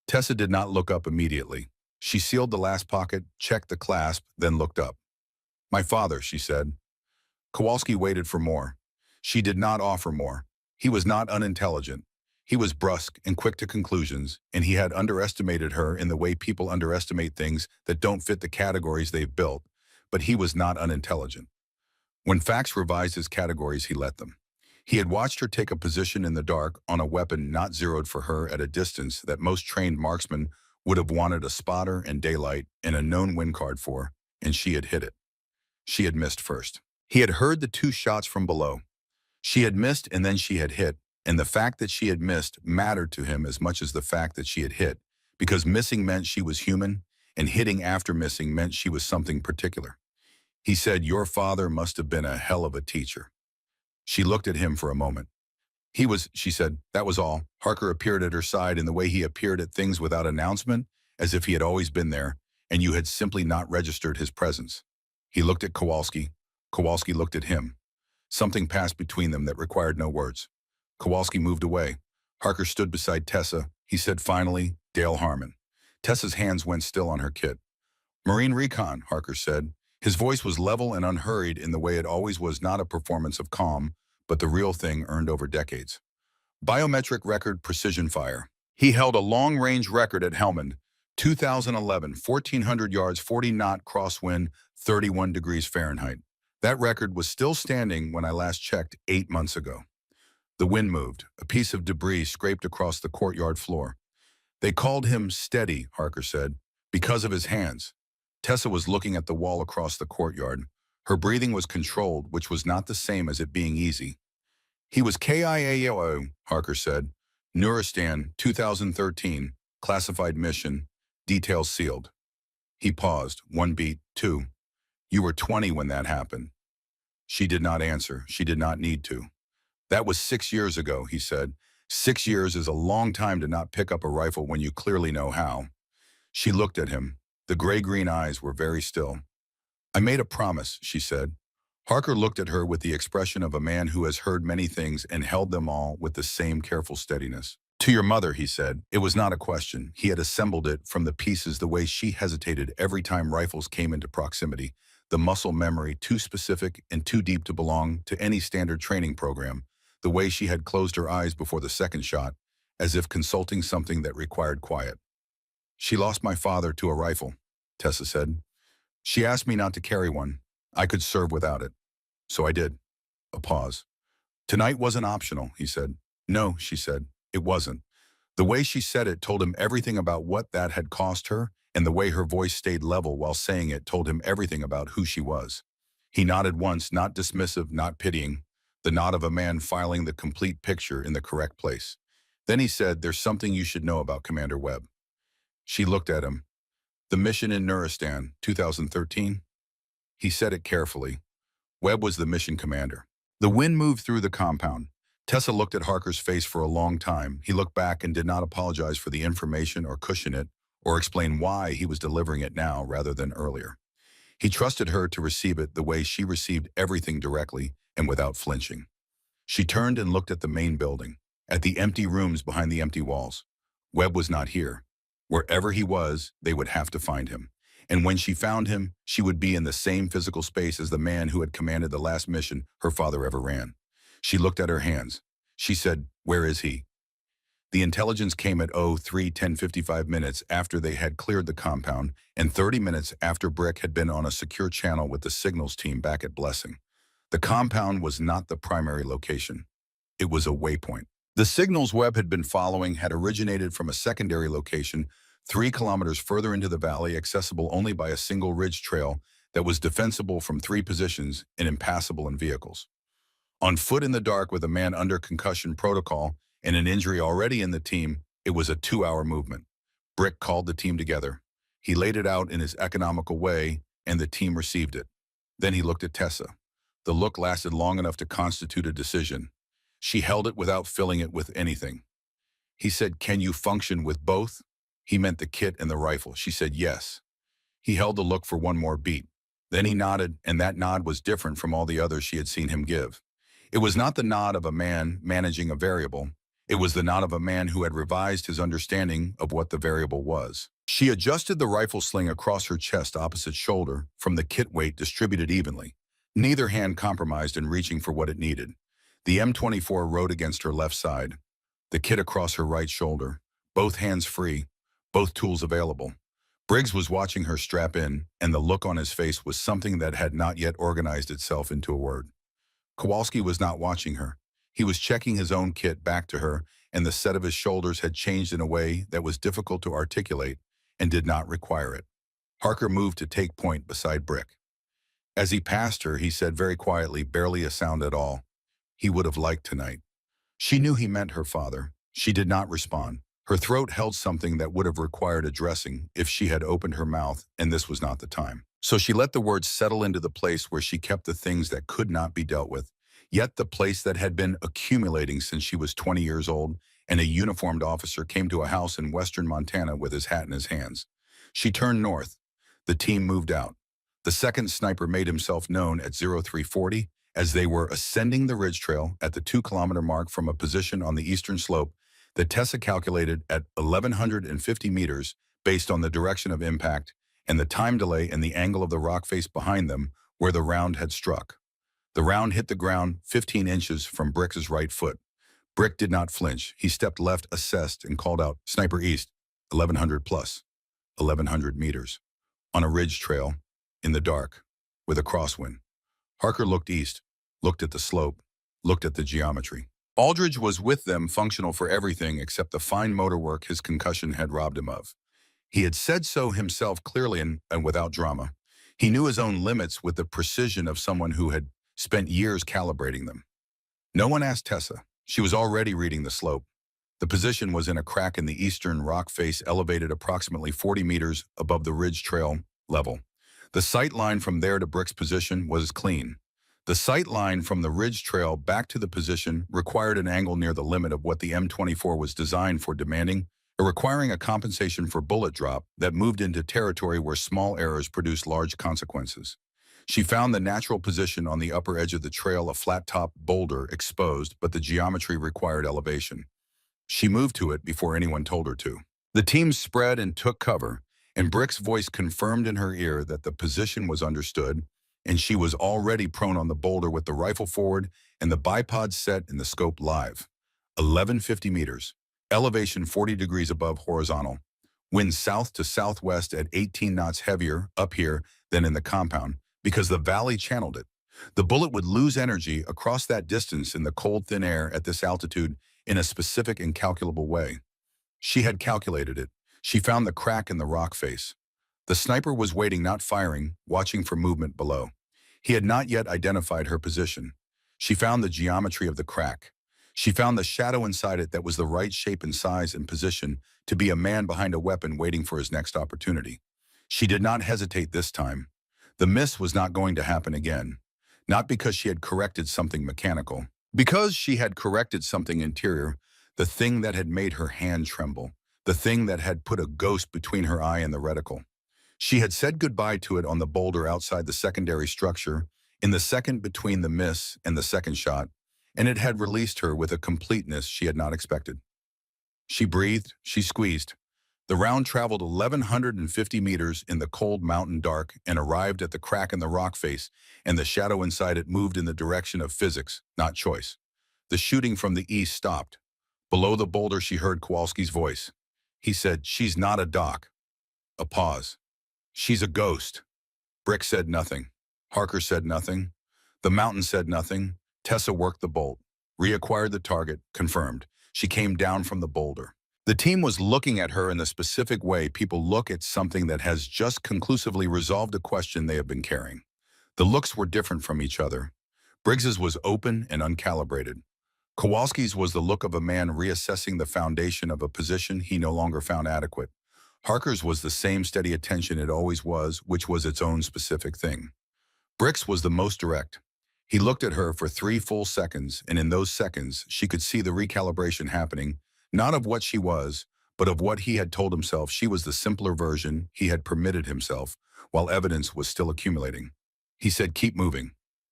Tessa did not look up immediately. She sealed the last pocket, checked the clasp, then looked up. "My father," she said. Kowalski waited for more. She did not offer more. He was not unintelligent. He was brusque and quick to conclusions, and he had underestimated her in the way people underestimate things that don't fit the categories they've built, but he was not unintelligent. When facts revised his categories, he let them. He had watched her take a position in the dark on a weapon not zeroed for her at a distance that most trained marksmen would have wanted a spotter and daylight and a known win card for, and she had hit it. She had missed first. He had heard the 2 shots from below. She had missed and then she had hit, and the fact that she had missed mattered to him as much as the fact that she had hit, because missing meant she was human, and hitting after missing meant she was something particular. He said, "Your father must have been a hell of a teacher." She looked at him for a moment. "He was," she said. That was all. Harker appeared at her side in the way he appeared at things without announcement, as if he had always been there, and you had simply not registered his presence. He looked at Kowalski. Kowalski looked at him. Something passed between them that required no words. Kowalski moved away. Harker stood beside Tessa. He said finally, "Dale Harmon." Tessa's hands went still on her kit. "Marine Recon," Harker said. His voice was level and unhurried in the way it always was, not a performance of calm, but the real thing earned over decades. Biometric record precision fire. He held a long-range record at Helmand, 2011, 1,400 yards, 40-knot crosswind, 31 degrees Fahrenheit. That record was still standing when I last checked 8 months ago. The wind moved. A piece of debris scraped across the courtyard floor. "They called him steady," Harker said. Because of his hands. Tessa was looking at the wall across the courtyard. Her breathing was controlled, which was not the same as it being easy. He was KIAO, Harker said. Nuristan, 2013, classified mission, details sealed. He paused, one beat, two. You were 20 when that happened. She did not answer. She did not need to. That was 6 years ago, he said. 6 years is a long time to not pick up a rifle when you clearly know how. She looked at him. The gray-green eyes were very still. I made a promise, she said. Harker looked at her with the expression of a man who has heard many things and held them all with the same careful steadiness. To your mother, he said. It was not a question. He had assembled it from the pieces the way she hesitated every time rifles came into proximity, the muscle memory too specific and too deep to belong to any standard training program, the way she had closed her eyes before the second shot, as if consulting something that required quiet. She lost my father to a rifle, Tessa said. She asked me not to carry one. I could serve without it. So I did. A pause. Tonight wasn't optional, he said. No, she said. It wasn't. The way she said it told him everything about what that had cost her, and the way her voice stayed level while saying it told him everything about who she was. He nodded once, not dismissive, not pitying, the nod of a man filing the complete picture in the correct place. Then he said, there's something you should know about Commander Webb. She looked at him. The mission in Nuristan, 2013? He said it carefully. Webb was the mission commander. The wind moved through the compound. Tessa looked at Harker's face for a long time. He looked back and did not apologize for the information or cushion it, or explain why he was delivering it now rather than earlier. He trusted her to receive it the way she received everything directly and without flinching. She turned and looked at the main building, at the empty rooms behind the empty walls. Webb was not here. Wherever he was, they would have to find him. And when she found him, she would be in the same physical space as the man who had commanded the last mission her father ever ran. She looked at her hands. She said, where is he? The intelligence came at 10:55 minutes after they had cleared the compound, and 30 minutes after Brick had been on a secure channel with the signals team back at Blessing. The compound was not the primary location. It was a waypoint. The signals Webb had been following had originated from a secondary location 3 kilometers further into the valley, accessible only by a single ridge trail that was defensible from 3 positions and impassable in vehicles. On foot in the dark with a man under concussion protocol and an injury already in the team, it was a 2-hour movement. Brick called the team together. He laid it out in his economical way, and the team received it. Then he looked at Tessa. The look lasted long enough to constitute a decision. She held it without filling it with anything. He said, can you function with both? He meant the kit and the rifle. She said yes. He held the look for one more beat. Then he nodded, and that nod was different from all the others she had seen him give. It was not the nod of a man managing a variable. It was the nod of a man who had revised his understanding of what the variable was. She adjusted the rifle sling across her chest opposite shoulder from the kit weight distributed evenly. Neither hand compromised in reaching for what it needed. The M24 rode against her left side, the kit across her right shoulder, both hands free, both tools available. Briggs was watching her strap in, and the look on his face was something that had not yet organized itself into a word. Kowalski was not watching her. He was checking his own kit back to her, and the set of his shoulders had changed in a way that was difficult to articulate and did not require it. Harker moved to take point beside Brick. As he passed her, he said very quietly, barely a sound at all, he would have liked tonight. She knew he meant her father. She did not respond. Her throat held something that would have required addressing if she had opened her mouth, and this was not the time. So she let the words settle into the place where she kept the things that could not be dealt with, yet the place that had been accumulating since she was 20 years old, and a uniformed officer came to a house in western Montana with his hat in his hands. She turned north. The team moved out. The second sniper made himself known at 0340 as they were ascending the ridge trail at the 2-kilometer mark from a position on the eastern slope that Tessa calculated at 1,150 meters based on the direction of impact and the time delay and the angle of the rock face behind them where the round had struck. The round hit the ground 15 inches from Brick's right foot. Brick did not flinch. He stepped left, assessed, and called out, Sniper East, 1,100 plus, 1,100 meters, on a ridge trail, in the dark, with a crosswind. Harker looked east, looked at the slope, looked at the geometry. Aldridge was with them, functional for everything except the fine motor work his concussion had robbed him of. He had said so himself clearly and without drama. He knew his own limits with the precision of someone who had spent years calibrating them. No one asked Tessa. She was already reading the slope. The position was in a crack in the eastern rock face elevated approximately 40 meters above the ridge trail level. The sight line from there to Brick's position was clean. The sight line from the ridge trail back to the position required an angle near the limit of what the M24 was designed for, demanding or requiring a compensation for bullet drop that moved into territory where small errors produced large consequences. She found the natural position on the upper edge of the trail, a flat-top boulder exposed, but the geometry required elevation. She moved to it before anyone told her to. The team spread and took cover, and Brick's voice confirmed in her ear that the position was understood, and she was already prone on the boulder with the rifle forward and the bipod set and the scope live. 1150 meters. Elevation 40 degrees above horizontal. Wind south to southwest at 18 knots, heavier up here than in the compound because the valley channeled it. The bullet would lose energy across that distance in the cold, thin air at this altitude in a specific and calculable way. She had calculated it. She found the crack in the rock face. The sniper was waiting, not firing, watching for movement below. He had not yet identified her position. She found the geometry of the crack. She found the shadow inside it that was the right shape and size and position to be a man behind a weapon waiting for his next opportunity. She did not hesitate this time. The miss was not going to happen again. Not because she had corrected something mechanical. Because she had corrected something interior, the thing that had made her hand tremble, the thing that had put a ghost between her eye and the reticle. She had said goodbye to it on the boulder outside the secondary structure, in the second between the miss and the second shot, and it had released her with a completeness she had not expected. She breathed, she squeezed. The round traveled 1,150 meters in the cold mountain dark and arrived at the crack in the rock face, and the shadow inside it moved in the direction of physics, not choice. The shooting from the east stopped. Below the boulder she heard Kowalski's voice. He said, "She's not a doc." A pause. "She's a ghost." Brick said nothing. Harker said nothing. The mountain said nothing. Tessa worked the bolt. Reacquired the target. Confirmed. She came down from the boulder. The team was looking at her in the specific way people look at something that has just conclusively resolved a question they have been carrying. The looks were different from each other. Briggs's was open and uncalibrated. Kowalski's was the look of a man reassessing the foundation of a position he no longer found adequate. Harker's was the same steady attention it always was, which was its own specific thing. Brick's was the most direct. He looked at her for 3 full seconds, and in those seconds, she could see the recalibration happening, not of what she was, but of what he had told himself she was, the simpler version he had permitted himself, while evidence was still accumulating. He said, "Keep moving."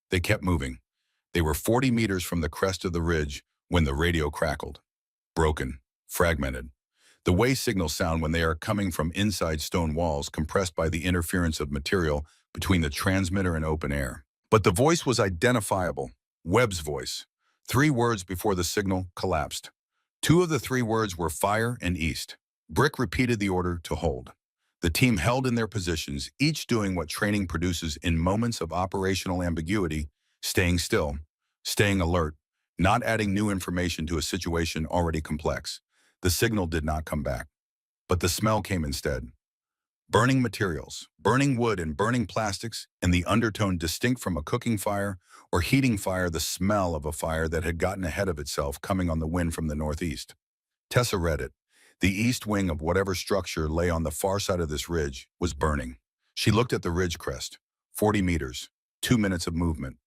They kept moving. They were 40 meters from the crest of the ridge when the radio crackled. Broken, fragmented. The way signals sound when they are coming from inside stone walls compressed by the interference of material between the transmitter and open air. But the voice was identifiable. Webb's voice. 3 words before the signal collapsed. 2 of the 3 words were fire and east. Brick repeated the order to hold. The team held in their positions, each doing what training produces in moments of operational ambiguity, staying still, staying alert, not adding new information to a situation already complex. The signal did not come back, but the smell came instead. Burning materials, burning wood and burning plastics, and the undertone distinct from a cooking fire or heating fire, the smell of a fire that had gotten ahead of itself coming on the wind from the northeast. Tessa read it. The east wing of whatever structure lay on the far side of this ridge was burning. She looked at the ridge crest. 40 meters. 2 minutes of movement.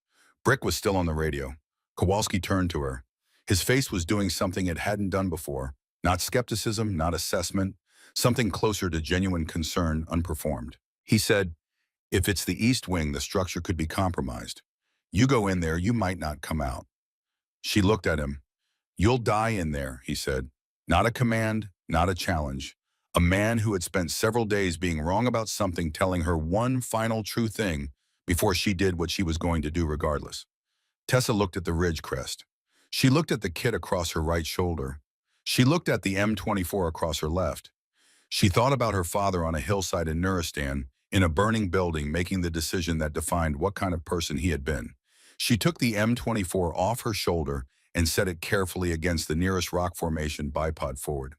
Brick was still on the radio. Kowalski turned to her. His face was doing something it hadn't done before. Not skepticism, not assessment. Something closer to genuine concern, unperformed. He said, "If it's the east wing, the structure could be compromised. You go in there, you might not come out." She looked at him. "You'll die in there," he said. Not a command, not a challenge. A man who had spent several days being wrong about something, telling her one final true thing before she did what she was going to do regardless. Tessa looked at the ridge crest. She looked at the kit across her right shoulder. She looked at the M24 across her left. She thought about her father on a hillside in Nuristan, in a burning building, making the decision that defined what kind of person he had been. She took the M24 off her shoulder and set it carefully against the nearest rock formation, bipod forward.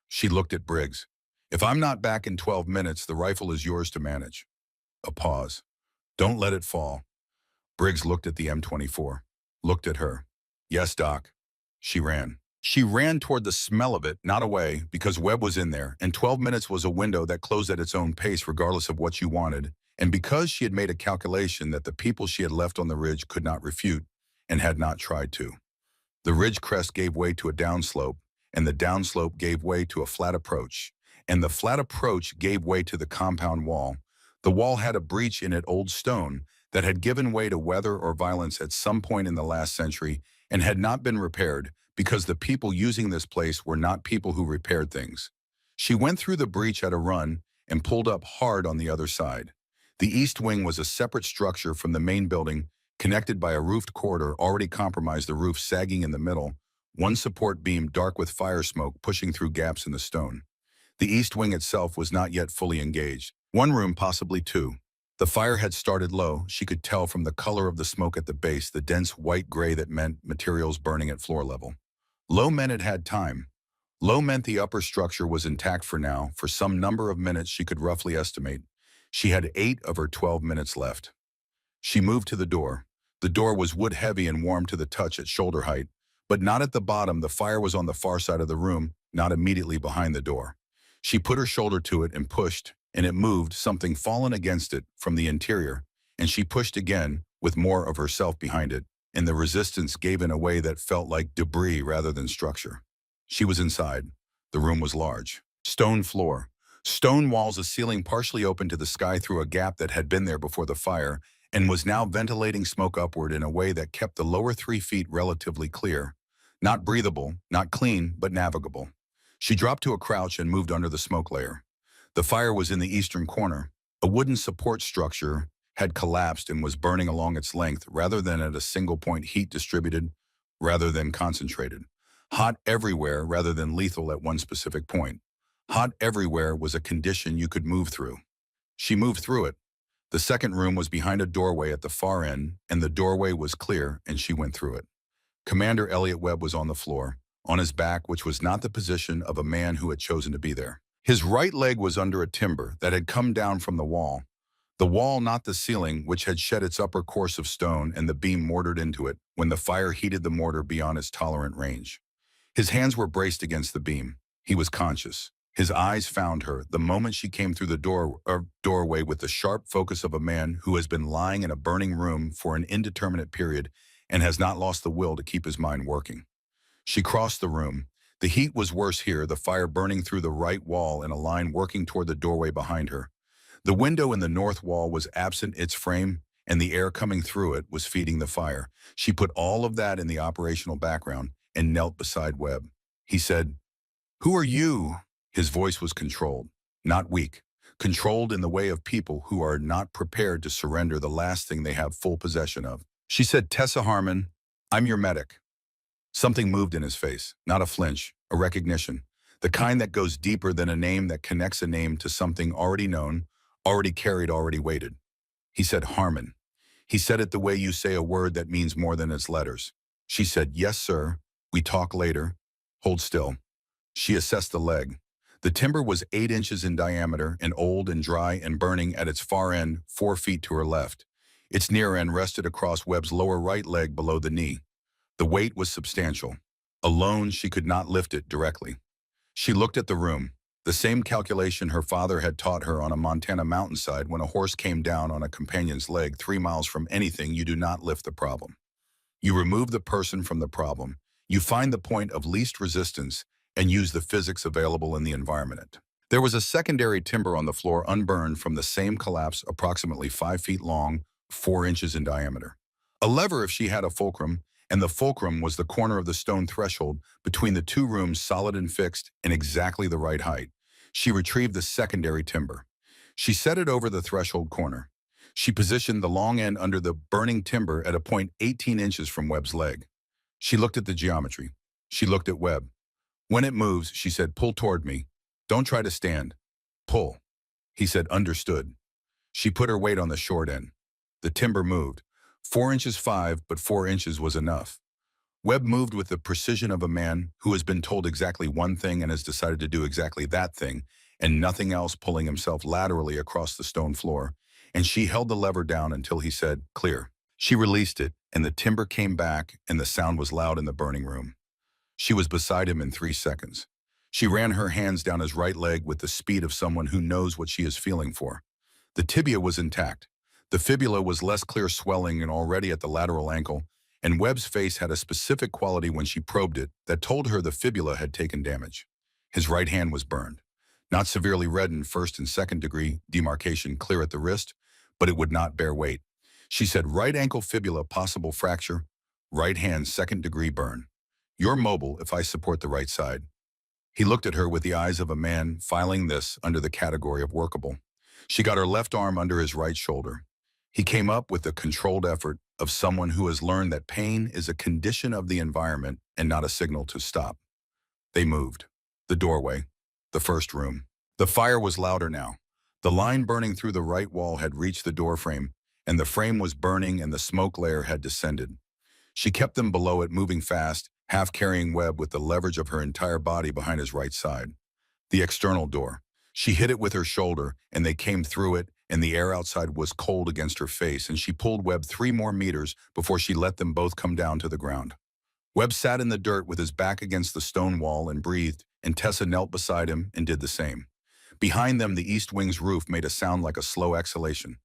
She looked at Briggs. If I'm not back in 12 minutes, the rifle is yours to manage. A pause. Don't let it fall. Briggs looked at the M24. Looked at her. Yes, Doc. She ran. She ran toward the smell of it, not away, because Webb was in there, and 12 minutes was a window that closed at its own pace regardless of what you wanted, and because she had made a calculation that the people she had left on the ridge could not refute, and had not tried to. The ridge crest gave way to a downslope, and the downslope gave way to a flat approach, and the flat approach gave way to the compound wall. The wall had a breach in it, old stone, that had given way to weather or violence at some point in the last century and had not been repaired because the people using this place were not people who repaired things. She went through the breach at a run and pulled up hard on the other side. The east wing was a separate structure from the main building, connected by a roofed corridor already compromised, the roof sagging in the middle, one support beam dark with fire smoke pushing through gaps in the stone. The east wing itself was not yet fully engaged. One room, possibly two. The fire had started low. She could tell from the color of the smoke at the base, the dense white-gray that meant materials burning at floor level. Low meant it had time. Low meant the upper structure was intact for now, for some number of minutes she could roughly estimate. She had 8 of her 12 minutes left. She moved to the door. The door was wood-heavy and warm to the touch at shoulder height, but not at the bottom. The fire was on the far side of the room, not immediately behind the door. She put her shoulder to it and pushed, and it moved, something fallen against it from the interior, and she pushed again, with more of herself behind it, and the resistance gave in a way that felt like debris rather than structure. She was inside. The room was large. Stone floor. Stone walls, a ceiling partially open to the sky through a gap that had been there before the fire, and was now ventilating smoke upward in a way that kept the lower 3 feet relatively clear. Not breathable, not clean, but navigable. She dropped to a crouch and moved under the smoke layer. The fire was in the eastern corner. A wooden support structure had collapsed and was burning along its length rather than at a single point, heat distributed rather than concentrated. Hot everywhere rather than lethal at one specific point. Hot everywhere was a condition you could move through. She moved through it. The second room was behind a doorway at the far end, and the doorway was clear, and she went through it. Commander Elliot Webb was on the floor, on his back, which was not the position of a man who had chosen to be there. His right leg was under a timber that had come down from the wall. The wall, not the ceiling, which had shed its upper course of stone and the beam mortared into it when the fire heated the mortar beyond its tolerant range. His hands were braced against the beam. He was conscious. His eyes found her the moment she came through the doorway with the sharp focus of a man who has been lying in a burning room for an indeterminate period and has not lost the will to keep his mind working. She crossed the room. The heat was worse here, the fire burning through the right wall in a line working toward the doorway behind her. The window in the north wall was absent its frame, and the air coming through it was feeding the fire. She put all of that in the operational background and knelt beside Webb. He said, "Who are you?" His voice was controlled, not weak. Controlled in the way of people who are not prepared to surrender the last thing they have full possession of. She said, "Tessa Harmon, I'm your medic." Something moved in his face, not a flinch, a recognition. The kind that goes deeper than a name, that connects a name to something already known, already carried, already waited. He said, "Harmon." He said it the way you say a word that means more than its letters. She said, "Yes, sir. We talk later. Hold still." She assessed the leg. The timber was 8 inches in diameter and old and dry and burning at its far end, 4 feet to her left. Its near end rested across Webb's lower right leg below the knee. The weight was substantial. Alone, she could not lift it directly. She looked at the room. The same calculation her father had taught her on a Montana mountainside when a horse came down on a companion's leg 3 miles from anything. You do not lift the problem. You remove the person from the problem. You find the point of least resistance and use the physics available in the environment. There was a secondary timber on the floor unburned from the same collapse, approximately 5 feet long, 4 inches in diameter. A lever if she had a fulcrum, and the fulcrum was the corner of the stone threshold between the 2 rooms, solid and fixed, in exactly the right height. She retrieved the secondary timber. She set it over the threshold corner. She positioned the long end under the burning timber at a point 18 inches from Webb's leg. She looked at the geometry. She looked at Webb. "When it moves," she said, "pull toward me. Don't try to stand. Pull." He said, "Understood." She put her weight on the short end. The timber moved. 4 inches 5, but 4 inches was enough. Webb moved with the precision of a man who has been told exactly one thing and has decided to do exactly that thing, and nothing else, pulling himself laterally across the stone floor, and she held the lever down until he said, "Clear." She released it, and the timber came back, and the sound was loud in the burning room. She was beside him in 3 seconds. She ran her hands down his right leg with the speed of someone who knows what she is feeling for. The tibia was intact. The fibula was less clear, swelling and already at the lateral ankle, and Webb's face had a specific quality when she probed it that told her the fibula had taken damage. His right hand was burned. Not severely reddened, first and second degree demarcation clear at the wrist, but it would not bear weight. She said, "Right ankle fibula, possible fracture. Right hand, second degree burn. You're mobile if I support the right side." He looked at her with the eyes of a man filing this under the category of workable. She got her left arm under his right shoulder. He came up with the controlled effort of someone who has learned that pain is a condition of the environment and not a signal to stop. They moved. The doorway. The first room. The fire was louder now. The line burning through the right wall had reached the doorframe, and the frame was burning and the smoke layer had descended. She kept them below it, moving fast, half carrying Webb with the leverage of her entire body behind his right side. The external door. She hit it with her shoulder, and they came through it, and the air outside was cold against her face, and she pulled Webb 3 more meters before she let them both come down to the ground. Webb sat in the dirt with his back against the stone wall and breathed, and Tessa knelt beside him and did the same. Behind them, the east wing's roof made a sound like a slow exhalation.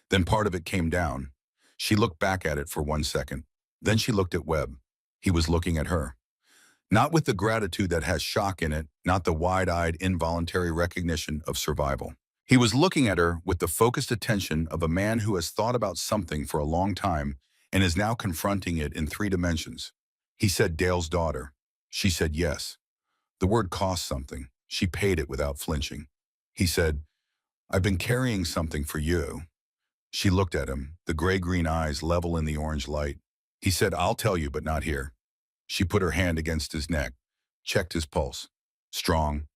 Then part of it came down. She looked back at it for 1 second. Then she looked at Webb. He was looking at her. Not with the gratitude that has shock in it, not the wide-eyed, involuntary recognition of survival. He was looking at her with the focused attention of a man who has thought about something for a long time and is now confronting it in 3 dimensions. He said, "Dale's daughter." She said yes. The word cost something. She paid it without flinching. He said, "I've been carrying something for you." She looked at him, the gray-green eyes level in the orange light. He said, "I'll tell you, but not here." She put her hand against his neck, checked his pulse. Strong,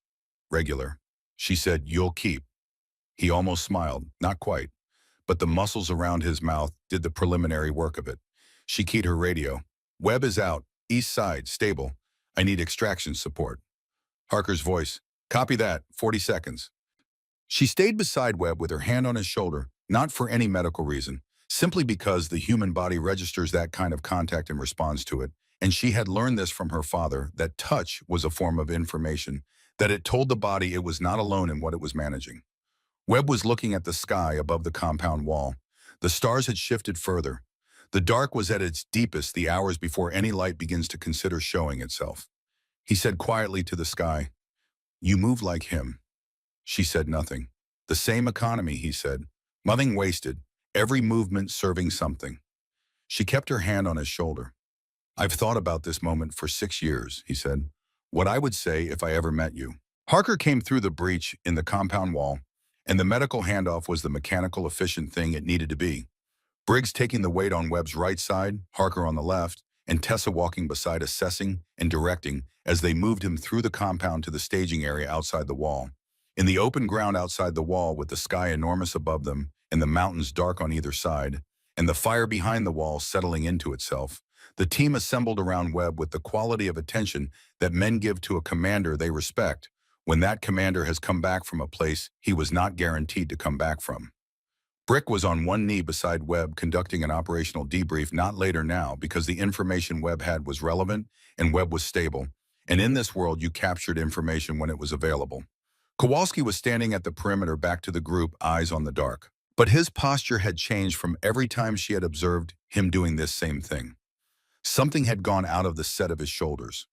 regular. She said, "You'll keep." He almost smiled, not quite, but the muscles around his mouth did the preliminary work of it. She keyed her radio. "Webb is out, east side, stable. I need extraction support." Harker's voice, "Copy that, 40 seconds. She stayed beside Webb with her hand on his shoulder, not for any medical reason, simply because the human body registers that kind of contact and responds to it, and she had learned this from her father, that touch was a form of information, that it told the body it was not alone in what it was managing. Webb was looking at the sky above the compound wall. The stars had shifted further. The dark was at its deepest the hours before any light begins to consider showing itself. He said quietly to the sky, "You move like him." She said nothing. "The same economy," he said. "Nothing wasted, every movement serving something." She kept her hand on his shoulder. "I've thought about this moment for 6 years," he said. "What I would say if I ever met you." Harker came through the breach in the compound wall, and the medical handoff was the mechanical, efficient thing it needed to be. Briggs taking the weight on Webb's right side, Harker on the left, and Tessa walking beside, assessing and directing as they moved him through the compound to the staging area outside the wall. In the open ground outside the wall, with the sky enormous above them and the mountains dark on either side, and the fire behind the wall settling into itself, the team assembled around Webb with the quality of attention that men give to a commander they respect when that commander has come back from a place he was not guaranteed to come back from. Brick was on one knee beside Webb, conducting an operational debrief, not later now, because the information Webb had was relevant and Webb was stable. And in this world, you captured information when it was available. Kowalski was standing at the perimeter, back to the group, eyes on the dark. But his posture had changed from every time she had observed him doing this same thing. Something had gone out of the set of his shoulders.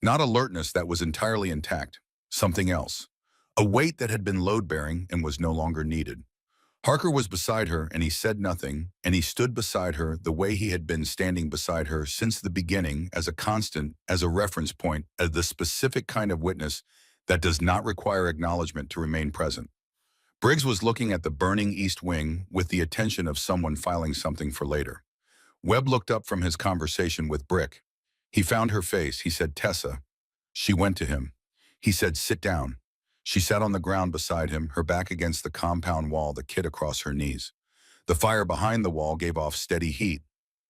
Not alertness that was entirely intact. Something else. A weight that had been load-bearing and was no longer needed. Harker was beside her, and he said nothing, and he stood beside her the way he had been standing beside her since the beginning, as a constant, as a reference point, as the specific kind of witness that does not require acknowledgement to remain present. Briggs was looking at the burning east wing with the attention of someone filing something for later. Webb looked up from his conversation with Brick. He found her face. He said, "Tessa." She went to him. He said, "Sit down." She sat on the ground beside him, her back against the compound wall, the kit across her knees. The fire behind the wall gave off steady heat.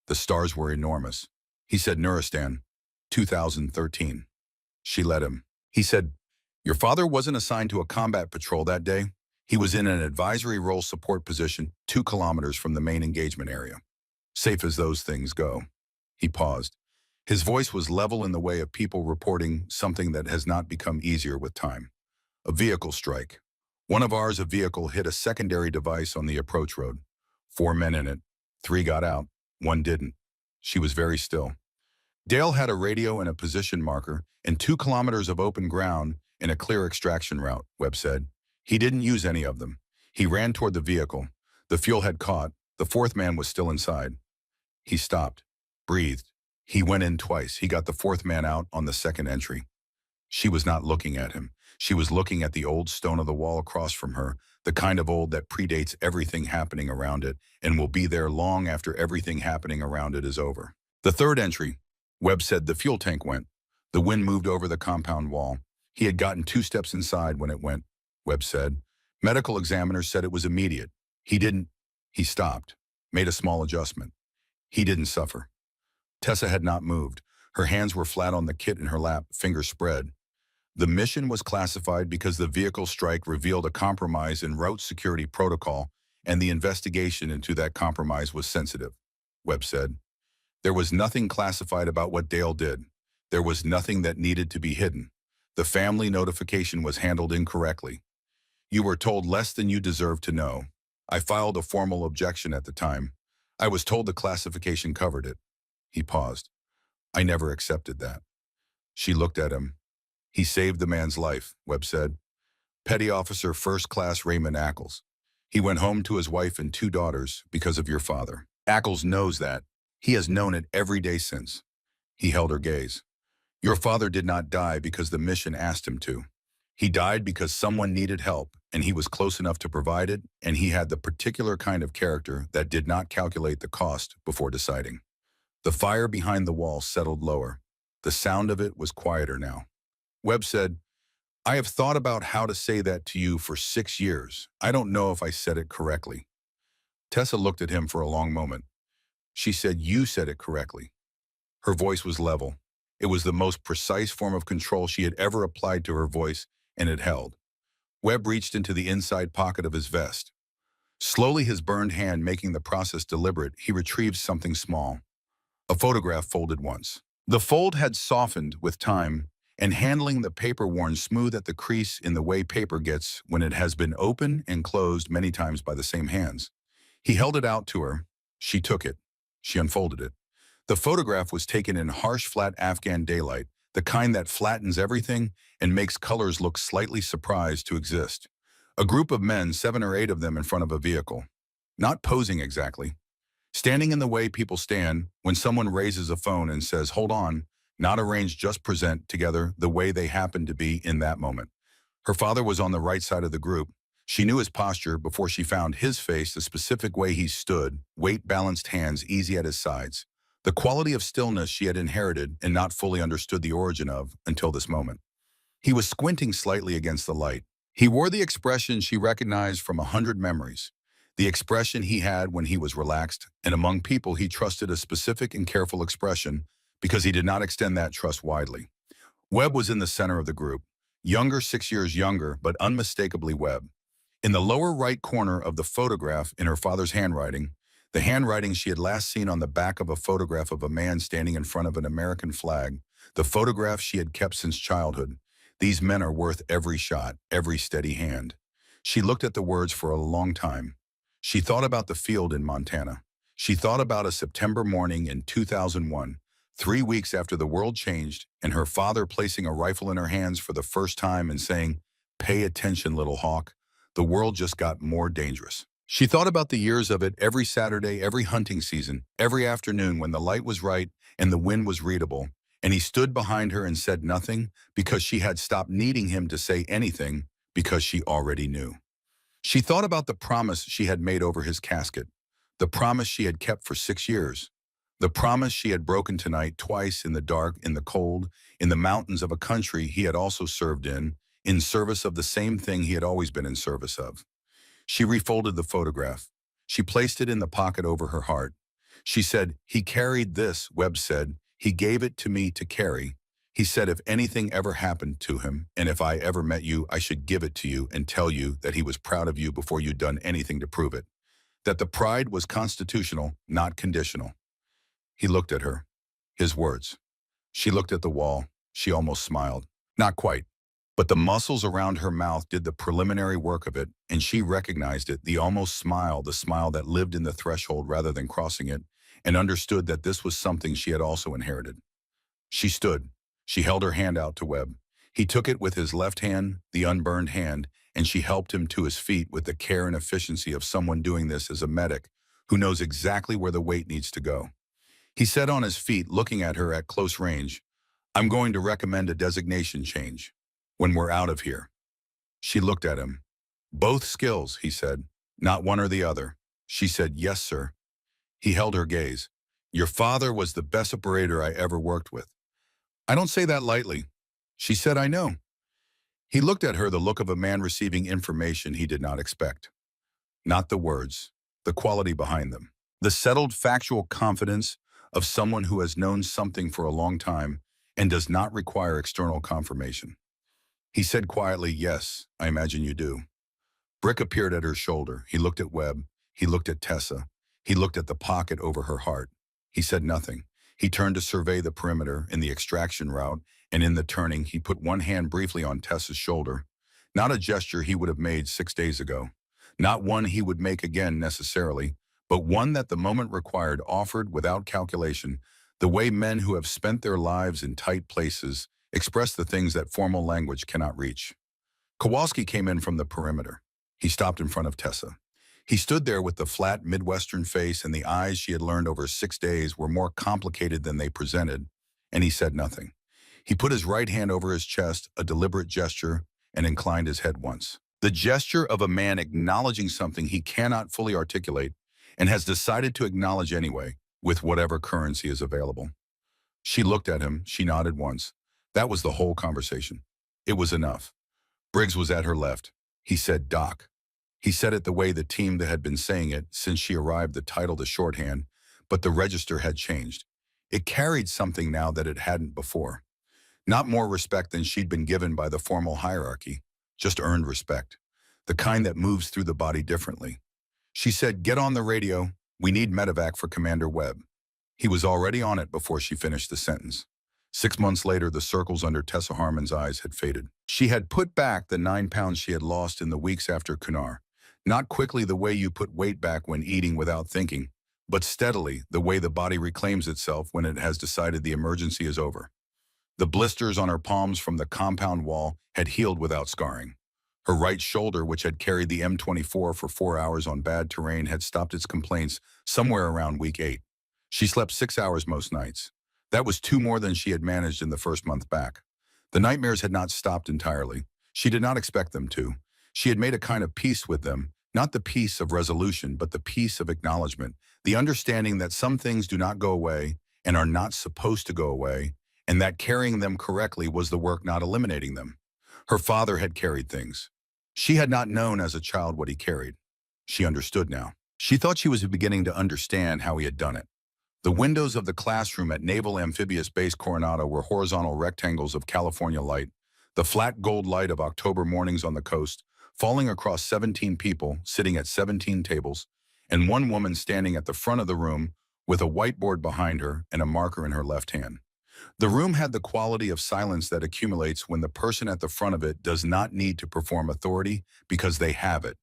The stars were enormous. He said, "Nuristan, 2013. She let him. He said, Your father wasn't assigned to a combat patrol that day. He was in an advisory role support position 2 kilometers from the main engagement area. Safe as those things go. He paused. His voice was level in the way of people reporting something that has not become easier with time. A vehicle strike. One of ours, a vehicle, hit a secondary device on the approach road. 4 men in it. 3 got out. 1 didn't. She was very still. Dale had a radio and a position marker and 2 kilometers of open ground and a clear extraction route, Webb said. He didn't use any of them. He ran toward the vehicle. The fuel had caught. The 4th man was still inside. He stopped, breathed. He went in twice. He got the 4th man out on the second entry. She was not looking at him. She was looking at the old stone of the wall across from her, the kind of old that predates everything happening around it and will be there long after everything happening around it is over. The third entry, Webb said. The fuel tank went. The wind moved over the compound wall. He had gotten 2 steps inside when it went, Webb said. Medical examiners said it was immediate. He didn't. He stopped, made a small adjustment. He didn't suffer. Tessa had not moved. Her hands were flat on the kit in her lap, fingers spread. The mission was classified because the vehicle strike revealed a compromise in route security protocol, and the investigation into that compromise was sensitive, Webb said. There was nothing classified about what Dale did. There was nothing that needed to be hidden. The family notification was handled incorrectly. You were told less than you deserved to know. I filed a formal objection at the time. I was told the classification covered it. He paused. I never accepted that. She looked at him. He saved the man's life, Webb said. Petty Officer First Class Raymond Ackles. He went home to his wife and 2 daughters because of your father. Ackles knows that. He has known it every day since. He held her gaze. Your father did not die because the mission asked him to. He died because someone needed help, and he was close enough to provide it, and he had the particular kind of character that did not calculate the cost before deciding. The fire behind the wall settled lower. The sound of it was quieter now. Webb said, I have thought about how to say that to you for 6 years. I don't know if I said it correctly. Tessa looked at him for a long moment. She said, you said it correctly. Her voice was level. It was the most precise form of control she had ever applied to her voice, and it held. Webb reached into the inside pocket of his vest. Slowly, his burned hand making the process deliberate, he retrieved something small. A photograph folded once. The fold had softened with time, and handling the paper worn smooth at the crease in the way paper gets when it has been opened and closed many times by the same hands. He held it out to her. She took it. She unfolded it. The photograph was taken in harsh, flat Afghan daylight, the kind that flattens everything and makes colors look slightly surprised to exist. A group of men, 7 or 8 of them in front of a vehicle. Not posing exactly. Standing in the way people stand when someone raises a phone and says, hold on, not arrange, just present together the way they happen to be in that moment. Her father was on the right side of the group. She knew his posture before she found his face, the specific way he stood, weight-balanced hands easy at his sides. The quality of stillness she had inherited and not fully understood the origin of until this moment. He was squinting slightly against the light. He wore the expression she recognized from 100 memories. The expression he had when he was relaxed, and among people he trusted a specific and careful expression because he did not extend that trust widely. Webb was in the center of the group. Younger, 6 years younger, but unmistakably Webb. In the lower right corner of the photograph, in her father's handwriting, the handwriting she had last seen on the back of a photograph of a man standing in front of an American flag, the photograph she had kept since childhood. These men are worth every shot, every steady hand. She looked at the words for a long time. She thought about the field in Montana. She thought about a September morning in 2001, 3 weeks after the world changed, and her father placing a rifle in her hands for the first time and saying, "Pay attention, little hawk. The world just got more dangerous." She thought about the years of it every Saturday, every hunting season, every afternoon when the light was right and the wind was readable, and he stood behind her and said nothing because she had stopped needing him to say anything because she already knew. She thought about the promise she had made over his casket, the promise she had kept for 6 years, the promise she had broken tonight twice in the dark, in the cold, in the mountains of a country he had also served in service of the same thing he had always been in service of. She refolded the photograph. She placed it in the pocket over her heart. She said, "He carried this," Webb said. "He gave it to me to carry. He said if anything ever happened to him, and if I ever met you, I should give it to you and tell you that he was proud of you before you'd done anything to prove it. That the pride was constitutional, not conditional. He looked at her. His words. She looked at the wall. She almost smiled. Not quite. But the muscles around her mouth did the preliminary work of it, and she recognized it, the almost smile, the smile that lived in the threshold rather than crossing it, and understood that this was something she had also inherited. She stood. She held her hand out to Webb. He took it with his left hand, the unburned hand, and she helped him to his feet with the care and efficiency of someone doing this as a medic who knows exactly where the weight needs to go. He sat on his feet, looking at her at close range. I'm going to recommend a designation change when we're out of here. She looked at him. Both skills, he said. Not one or the other. She said, yes, sir. He held her gaze. Your father was the best operator I ever worked with. I don't say that lightly. She said, I know. He looked at her, the look of a man receiving information he did not expect. Not the words, the quality behind them. The settled factual confidence of someone who has known something for a long time and does not require external confirmation. He said quietly, yes, I imagine you do. Brick appeared at her shoulder. He looked at Webb. He looked at Tessa. He looked at the pocket over her heart. He said nothing. He turned to survey the perimeter in the extraction route, and in the turning, he put one hand briefly on Tessa's shoulder. Not a gesture he would have made 6 days ago. Not one he would make again necessarily, but one that the moment required, offered without calculation, the way men who have spent their lives in tight places express the things that formal language cannot reach. Kowalski came in from the perimeter. He stopped in front of Tessa. He stood there with the flat Midwestern face, and the eyes she had learned over 6 days were more complicated than they presented, and he said nothing. He put his right hand over his chest, a deliberate gesture, and inclined his head once. The gesture of a man acknowledging something he cannot fully articulate and has decided to acknowledge anyway, with whatever currency is available. She looked at him. She nodded once. That was the whole conversation. It was enough. Briggs was at her left. He said, Doc. He said it the way the team that had been saying it since she arrived, the title, the shorthand, but the register had changed. It carried something now that it hadn't before. Not more respect than she'd been given by the formal hierarchy, just earned respect, the kind that moves through the body differently. She said, get on the radio. We need medevac for Commander Webb. He was already on it before she finished the sentence. 6 months later, the circles under Tessa Harmon's eyes had faded. She had put back the 9 pounds she had lost in the weeks after Kunar. Not quickly the way you put weight back when eating without thinking, but steadily the way the body reclaims itself when it has decided the emergency is over. The blisters on her palms from the compound wall had healed without scarring. Her right shoulder, which had carried the M24 for 4 hours on bad terrain, had stopped its complaints somewhere around week 8. She slept 6 hours most nights. That was 2 more than she had managed in the first month back. The nightmares had not stopped entirely. She did not expect them to. She had made a kind of peace with them, not the peace of resolution, but the peace of acknowledgement, the understanding that some things do not go away and are not supposed to go away, and that carrying them correctly was the work, not eliminating them. Her father had carried things. She had not known as a child what he carried. She understood now. She thought she was beginning to understand how he had done it. The windows of the classroom at Naval Amphibious Base Coronado were horizontal rectangles of California light, the flat gold light of October mornings on the coast, falling across 17 people sitting at 17 tables, and one woman standing at the front of the room with a whiteboard behind her and a marker in her left hand. The room had the quality of silence that accumulates when the person at the front of it does not need to perform authority because they have it.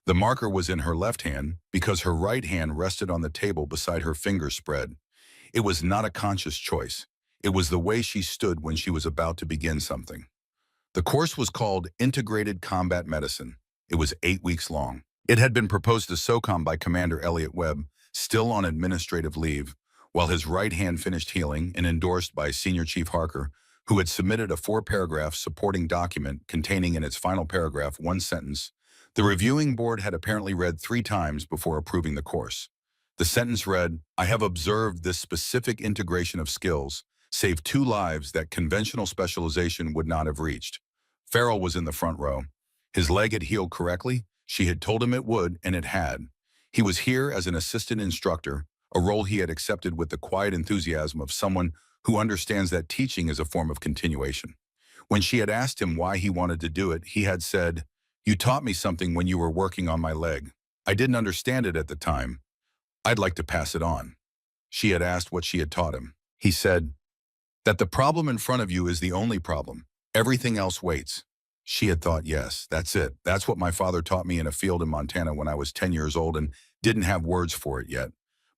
The marker was in her left hand because her right hand rested on the table beside her fingers spread. It was not a conscious choice. It was the way she stood when she was about to begin something. The course was called Integrated Combat Medicine. It was 8 weeks long. It had been proposed to SOCOM by Commander Elliot Webb, still on administrative leave, while his right hand finished healing, and endorsed by Senior Chief Harker, who had submitted a 4-paragraph supporting document containing in its final paragraph one sentence. The reviewing board had apparently read 3 times before approving the course. The sentence read, I have observed this specific integration of skills, saved 2 lives that conventional specialization would not have reached. Farrell was in the front row. His leg had healed correctly. She had told him it would, and it had. He was here as an assistant instructor, a role he had accepted with the quiet enthusiasm of someone who understands that teaching is a form of continuation. When she had asked him why he wanted to do it, he had said, "You taught me something when you were working on my leg. I didn't understand it at the time. I'd like to pass it on." She had asked what she had taught him. He said, "That the problem in front of you is the only problem. Everything else waits." She had thought, yes, that's it. That's what my father taught me in a field in Montana when I was 10 years old and didn't have words for it yet.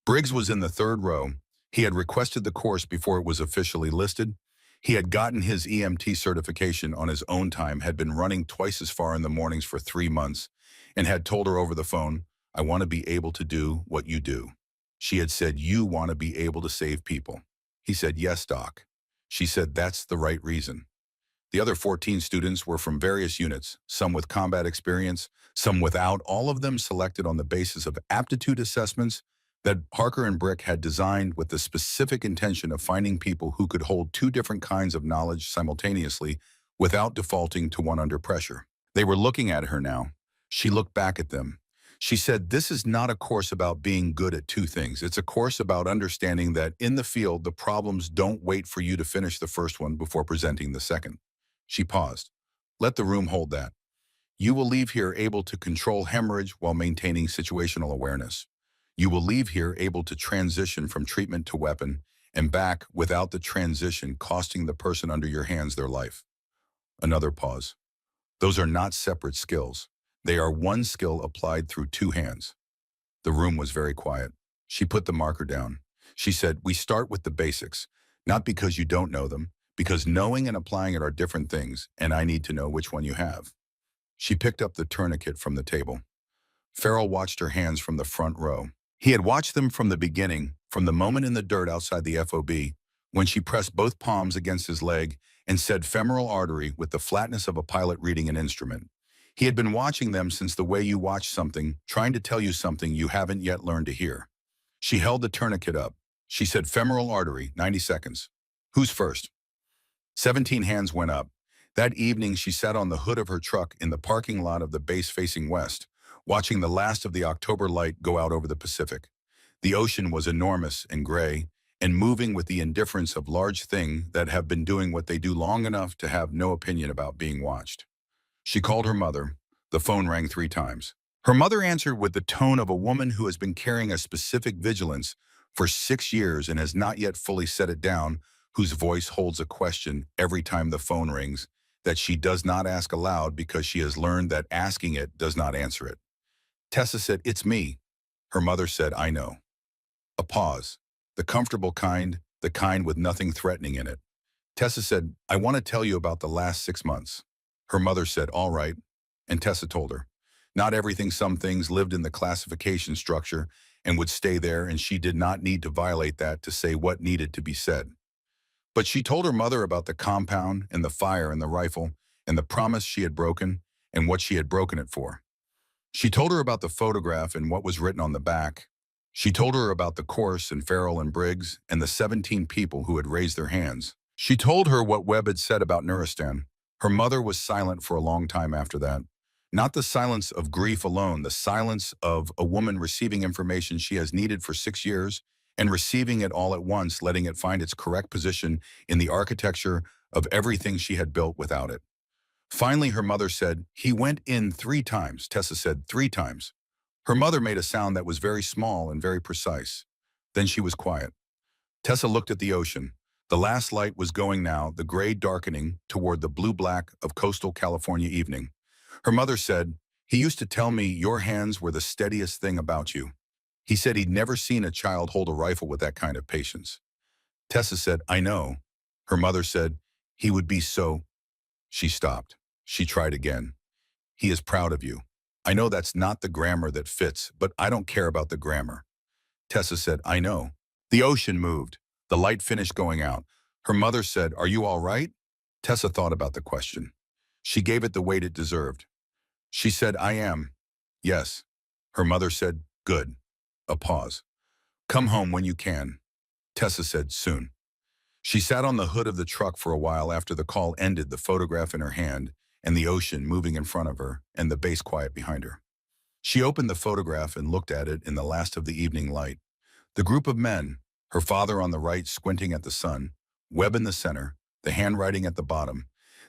Briggs was in the third row. He had requested the course before it was officially listed. He had gotten his EMT certification on his own time, had been running twice as far in the mornings for 3 months, and had told her over the phone, "I want to be able to do what you do." She had said, "You want to be able to save people." He said, "Yes, Doc." She said, "That's the right reason." The other 14 students were from various units, some with combat experience, some without, all of them selected on the basis of aptitude assessments that Parker and Brick had designed with the specific intention of finding people who could hold two different kinds of knowledge simultaneously without defaulting to one under pressure. They were looking at her now. She looked back at them. She said, "This is not a course about being good at two things. It's a course about understanding that in the field, the problems don't wait for you to finish the first one before presenting the second." She paused. "Let the room hold that. You will leave here able to control hemorrhage while maintaining situational awareness. You will leave here able to transition from treatment to weapon and back without the transition costing the person under your hands their life." Another pause. "Those are not separate skills. They are one skill applied through two hands." The room was very quiet. She put the marker down. She said, "We start with the basics, not because you don't know them, because knowing and applying it are different things, and I need to know which one you have." She picked up the tourniquet from the table. Farrell watched her hands from the front row. He had watched them from the beginning, from the moment in the dirt outside the FOB, when she pressed both palms against his leg and said femoral artery with the flatness of a pilot reading an instrument. He had been watching them since the way you watch something, trying to tell you something you haven't yet learned to hear. She held the tourniquet up. She said, "Femoral artery, 90 seconds. Who's first?" 17 hands went up. That evening, she sat on the hood of her truck in the parking lot of the base facing west, watching the last of the October light go out over the Pacific. The ocean was enormous and gray, and moving with the indifference of large things that have been doing what they do long enough to have no opinion about being watched. She called her mother. The phone rang 3 times. Her mother answered with the tone of a woman who has been carrying a specific vigilance for 6 years and has not yet fully set it down, whose voice holds a question every time the phone rings that she does not ask aloud because she has learned that asking it does not answer it. Tessa said, "It's me." Her mother said, "I know." A pause. The comfortable kind, the kind with nothing threatening in it. Tessa said, "I want to tell you about the last 6 months." Her mother said, "All right." And Tessa told her. Not everything, some things lived in the classification structure and would stay there, and she did not need to violate that to say what needed to be said. But she told her mother about the compound and the fire and the rifle and the promise she had broken and what she had broken it for. She told her about the photograph and what was written on the back. She told her about the course and Farrell and Briggs and the 17 people who had raised their hands. She told her what Webb had said about Nuristan. Her mother was silent for a long time after that. Not the silence of grief alone, the silence of a woman receiving information she has needed for 6 years and receiving it all at once, letting it find its correct position in the architecture of everything she had built without it. Finally, her mother said, "He went in 3 times." Tessa said, "3 times." Her mother made a sound that was very small and very precise. Then she was quiet. Tessa looked at the ocean. The last light was going now, the gray darkening toward the blue-black of coastal California evening. Her mother said, "He used to tell me your hands were the steadiest thing about you. He said he'd never seen a child hold a rifle with that kind of patience." Tessa said, "I know." Her mother said, "He would be so—" She stopped. She tried again. "He is proud of you. I know that's not the grammar that fits, but I don't care about the grammar." Tessa said, "I know." The ocean moved. The light finished going out. Her mother said, "Are you all right?" Tessa thought about the question. She gave it the weight it deserved. She said, "I am. Yes." Her mother said, "Good." A pause. "Come home when you can." Tessa said, "Soon." She sat on the hood of the truck for a while after the call ended, the photograph in her hand and the ocean moving in front of her and the base quiet behind her. She opened the photograph and looked at it in the last of the evening light. The group of men, her father on the right squinting at the sun, Webb in the center, the handwriting at the bottom.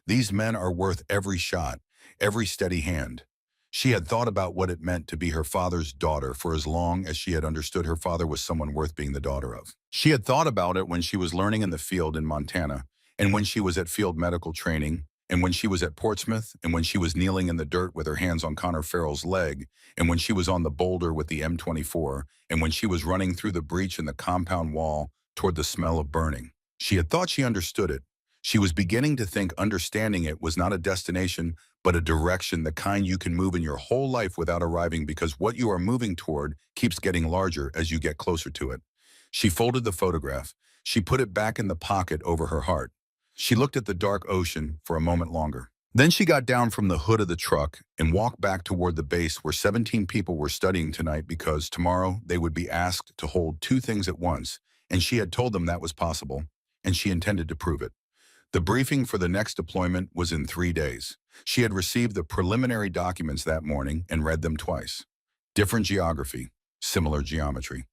These men are worth every shot, every steady hand. She had thought about what it meant to be her father's daughter for as long as she had understood her father was someone worth being the daughter of. She had thought about it when she was learning in the field in Montana, and when she was at field medical training, and when she was at Portsmouth, and when she was kneeling in the dirt with her hands on Connor Farrell's leg, and when she was on the boulder with the M24, and when she was running through the breach in the compound wall toward the smell of burning. She had thought she understood it. She was beginning to think understanding it was not a destination, but a direction, the kind you can move in your whole life without arriving, because what you are moving toward keeps getting larger as you get closer to it. She folded the photograph. She put it back in the pocket over her heart. She looked at the dark ocean for a moment longer. Then she got down from the hood of the truck and walked back toward the base where 17 people were studying tonight, because tomorrow they would be asked to hold two things at once, and she had told them that was possible, and she intended to prove it. The briefing for the next deployment was in 3 days. She had received the preliminary documents that morning and read them twice. Different geography, similar geometry.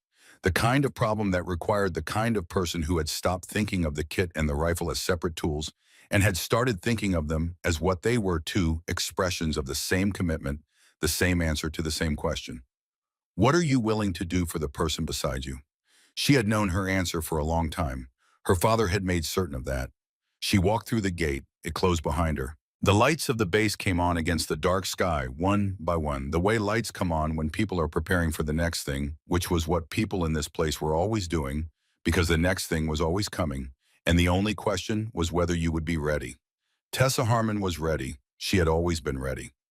The kind of problem that required the kind of person who had stopped thinking of the kit and the rifle as separate tools and had started thinking of them as what they were, two expressions of the same commitment, the same answer to the same question. What are you willing to do for the person beside you? She had known her answer for a long time. Her father had made certain of that. She walked through the gate. It closed behind her. The lights of the base came on against the dark sky, one by one, the way lights come on when people are preparing for the next thing, which was what people in this place were always doing, because the next thing was always coming, and the only question was whether you would be ready. Tessa Harmon was ready. She had always been ready.